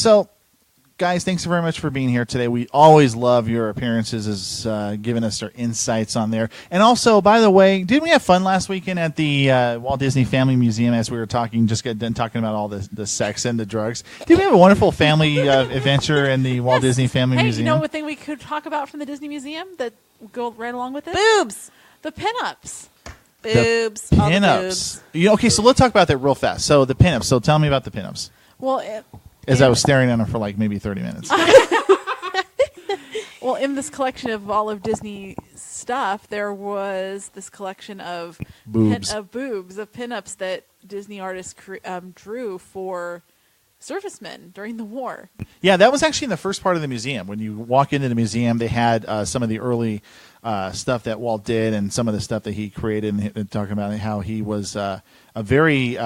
guys, thanks very much for being here today. We always love your appearances, as giving us our insights on there. And also, by the way, didn't we have fun last weekend at the Walt Disney Family Museum, as we were just got done talking about all the sex and the drugs? Did we have a wonderful family adventure in the Walt Disney Family Hey, Museum? you know what thing we could talk about from the Disney Museum that would go right along with it? Boobs. The pinups. Boobs. All the boobs. Pinups. Okay, so let's talk about that real fast. So the pinups. So tell me about the pinups. Well, As I was staring at them for like maybe 30 minutes. Well, in this collection of all of Disney stuff, there was this collection of Boobs. of pinups that Disney artists drew for servicemen during the war. Yeah, that was actually in the first part of the museum. When you walk into the museum, they had some of the early stuff that Walt did and some of the stuff that he created, and talking about how he was a very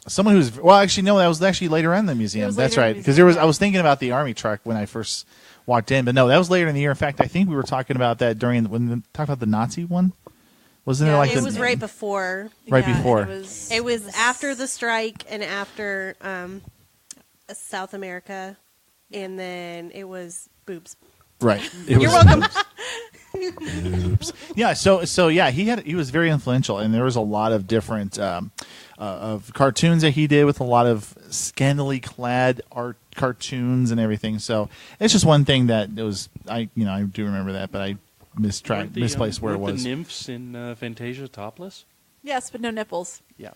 someone who's actually no, that was actually later on in the museum. That's right, because I was thinking about the army truck when I first walked in, but no, that was later in the year. In fact, I think we were talking about that when we talked about the Nazi one. Wasn't there like it was right before. Right Yeah, before. It was after the strike and after South America, and then it was boobs. Right. You're welcome. Oops. Yeah. So yeah, he was very influential, and there was a lot of different of cartoons that he did with a lot of scantily clad art cartoons and everything. So it's just one thing that it was. I do remember that, but I misplaced where it was. The nymphs in Fantasia topless? Yes, but no nipples. Yeah.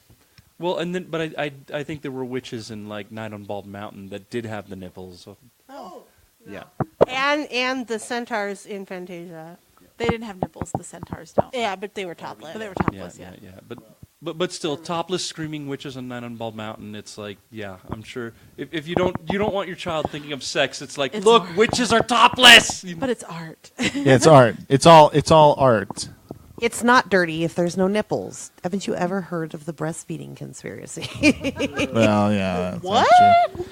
Well, but I think there were witches in like Night on Bald Mountain that did have the nipples. So. Oh. Yeah. And the centaurs in Fantasia. They didn't have nipples. The centaurs don't. Yeah, but they were topless. But they were topless. Yeah. But still, topless screaming witches on Night on Bald Mountain. It's like, yeah, I'm sure if you don't want your child thinking of sex, it's like, It's look, art. witches are topless. But it's art. Yeah, it's art. It's all art. It's not dirty if there's no nipples. Haven't you ever heard of the breastfeeding conspiracy? Well, yeah. that's What? actually-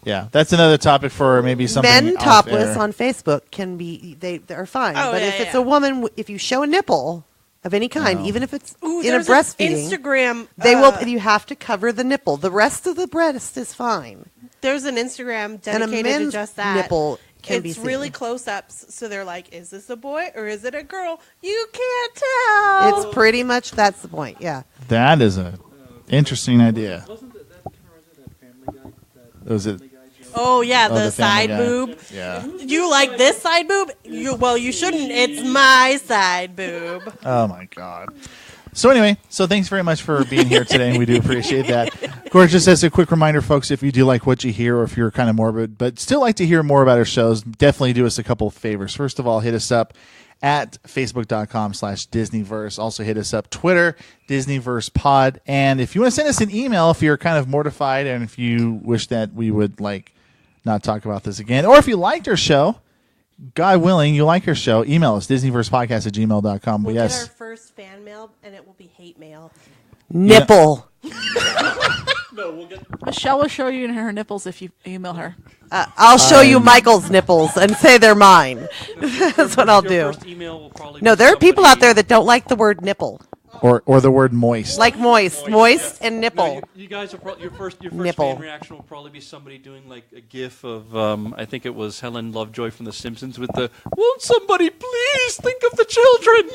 Yeah, that's another topic for maybe something. Men off topless air. on Facebook can be they're fine. Oh, but yeah, if it's yeah. a woman, if you show a nipple of any kind, No. even if it's Ooh, in a there's breastfeeding, an Instagram. they will. You have to cover the nipple. The rest of the breast is fine. There's an Instagram And a dedicated to men's just that. nipple can be It's seen. really close-ups, so they're like, "Is this a boy or is it a girl? You can't tell." It's pretty much that's the point. Yeah. That is a interesting idea. Wasn't that Family Guy? Was it? Oh yeah, Oh, the Family side Guy. boob. Yeah. You like this side boob? You shouldn't. It's my side boob. Oh my God. So anyway, thanks very much for being here today. We do appreciate that. Of course, just as a quick reminder, folks, if you do like what you hear, or if you're kind of morbid but still like to hear more about our shows, definitely do us a couple of favors. First of all, hit us up at facebook.com/DisneyVerse. Also hit us up Twitter, DisneyVerse Pod. And if you want to send us an email, if you're kind of mortified and if you wish that we would not talk about this again, or if you liked our show, God willing, you like our show, email us, DisneyVersePodcast@gmail.com. We'll Yes. get our first fan mail, and it will be hate mail. Nipple. Michelle will show you her nipples if you email her. I'll show you Michael's nipples and say they're mine. That's what I'll Your do. first email will probably No, be there are people out somebody- there that don't like the word nipple, Or the word moist. like moist and No, nipple. you guys are your first Nipple. fan reaction will probably be somebody doing like a GIF of I think it was Helen Lovejoy from The Simpsons with the "Won't somebody please think of the children?"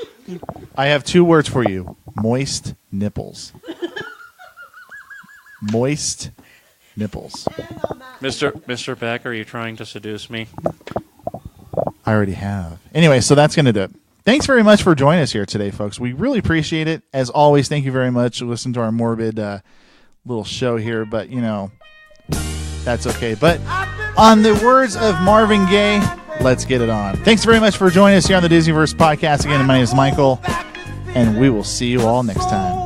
I have two words for you. Moist nipples. Moist nipples. Mr. Beck, are you trying to seduce me? I already have. Anyway, so that's going to do it. Thanks very much for joining us here today, folks. We really appreciate it. As always, thank you very much for listening to our morbid little show here, but, that's okay. But on the words of Marvin Gaye, let's get it on. Thanks very much for joining us here on the DisneyVerse Podcast. Again, my name is Michael, and we will see you all next time.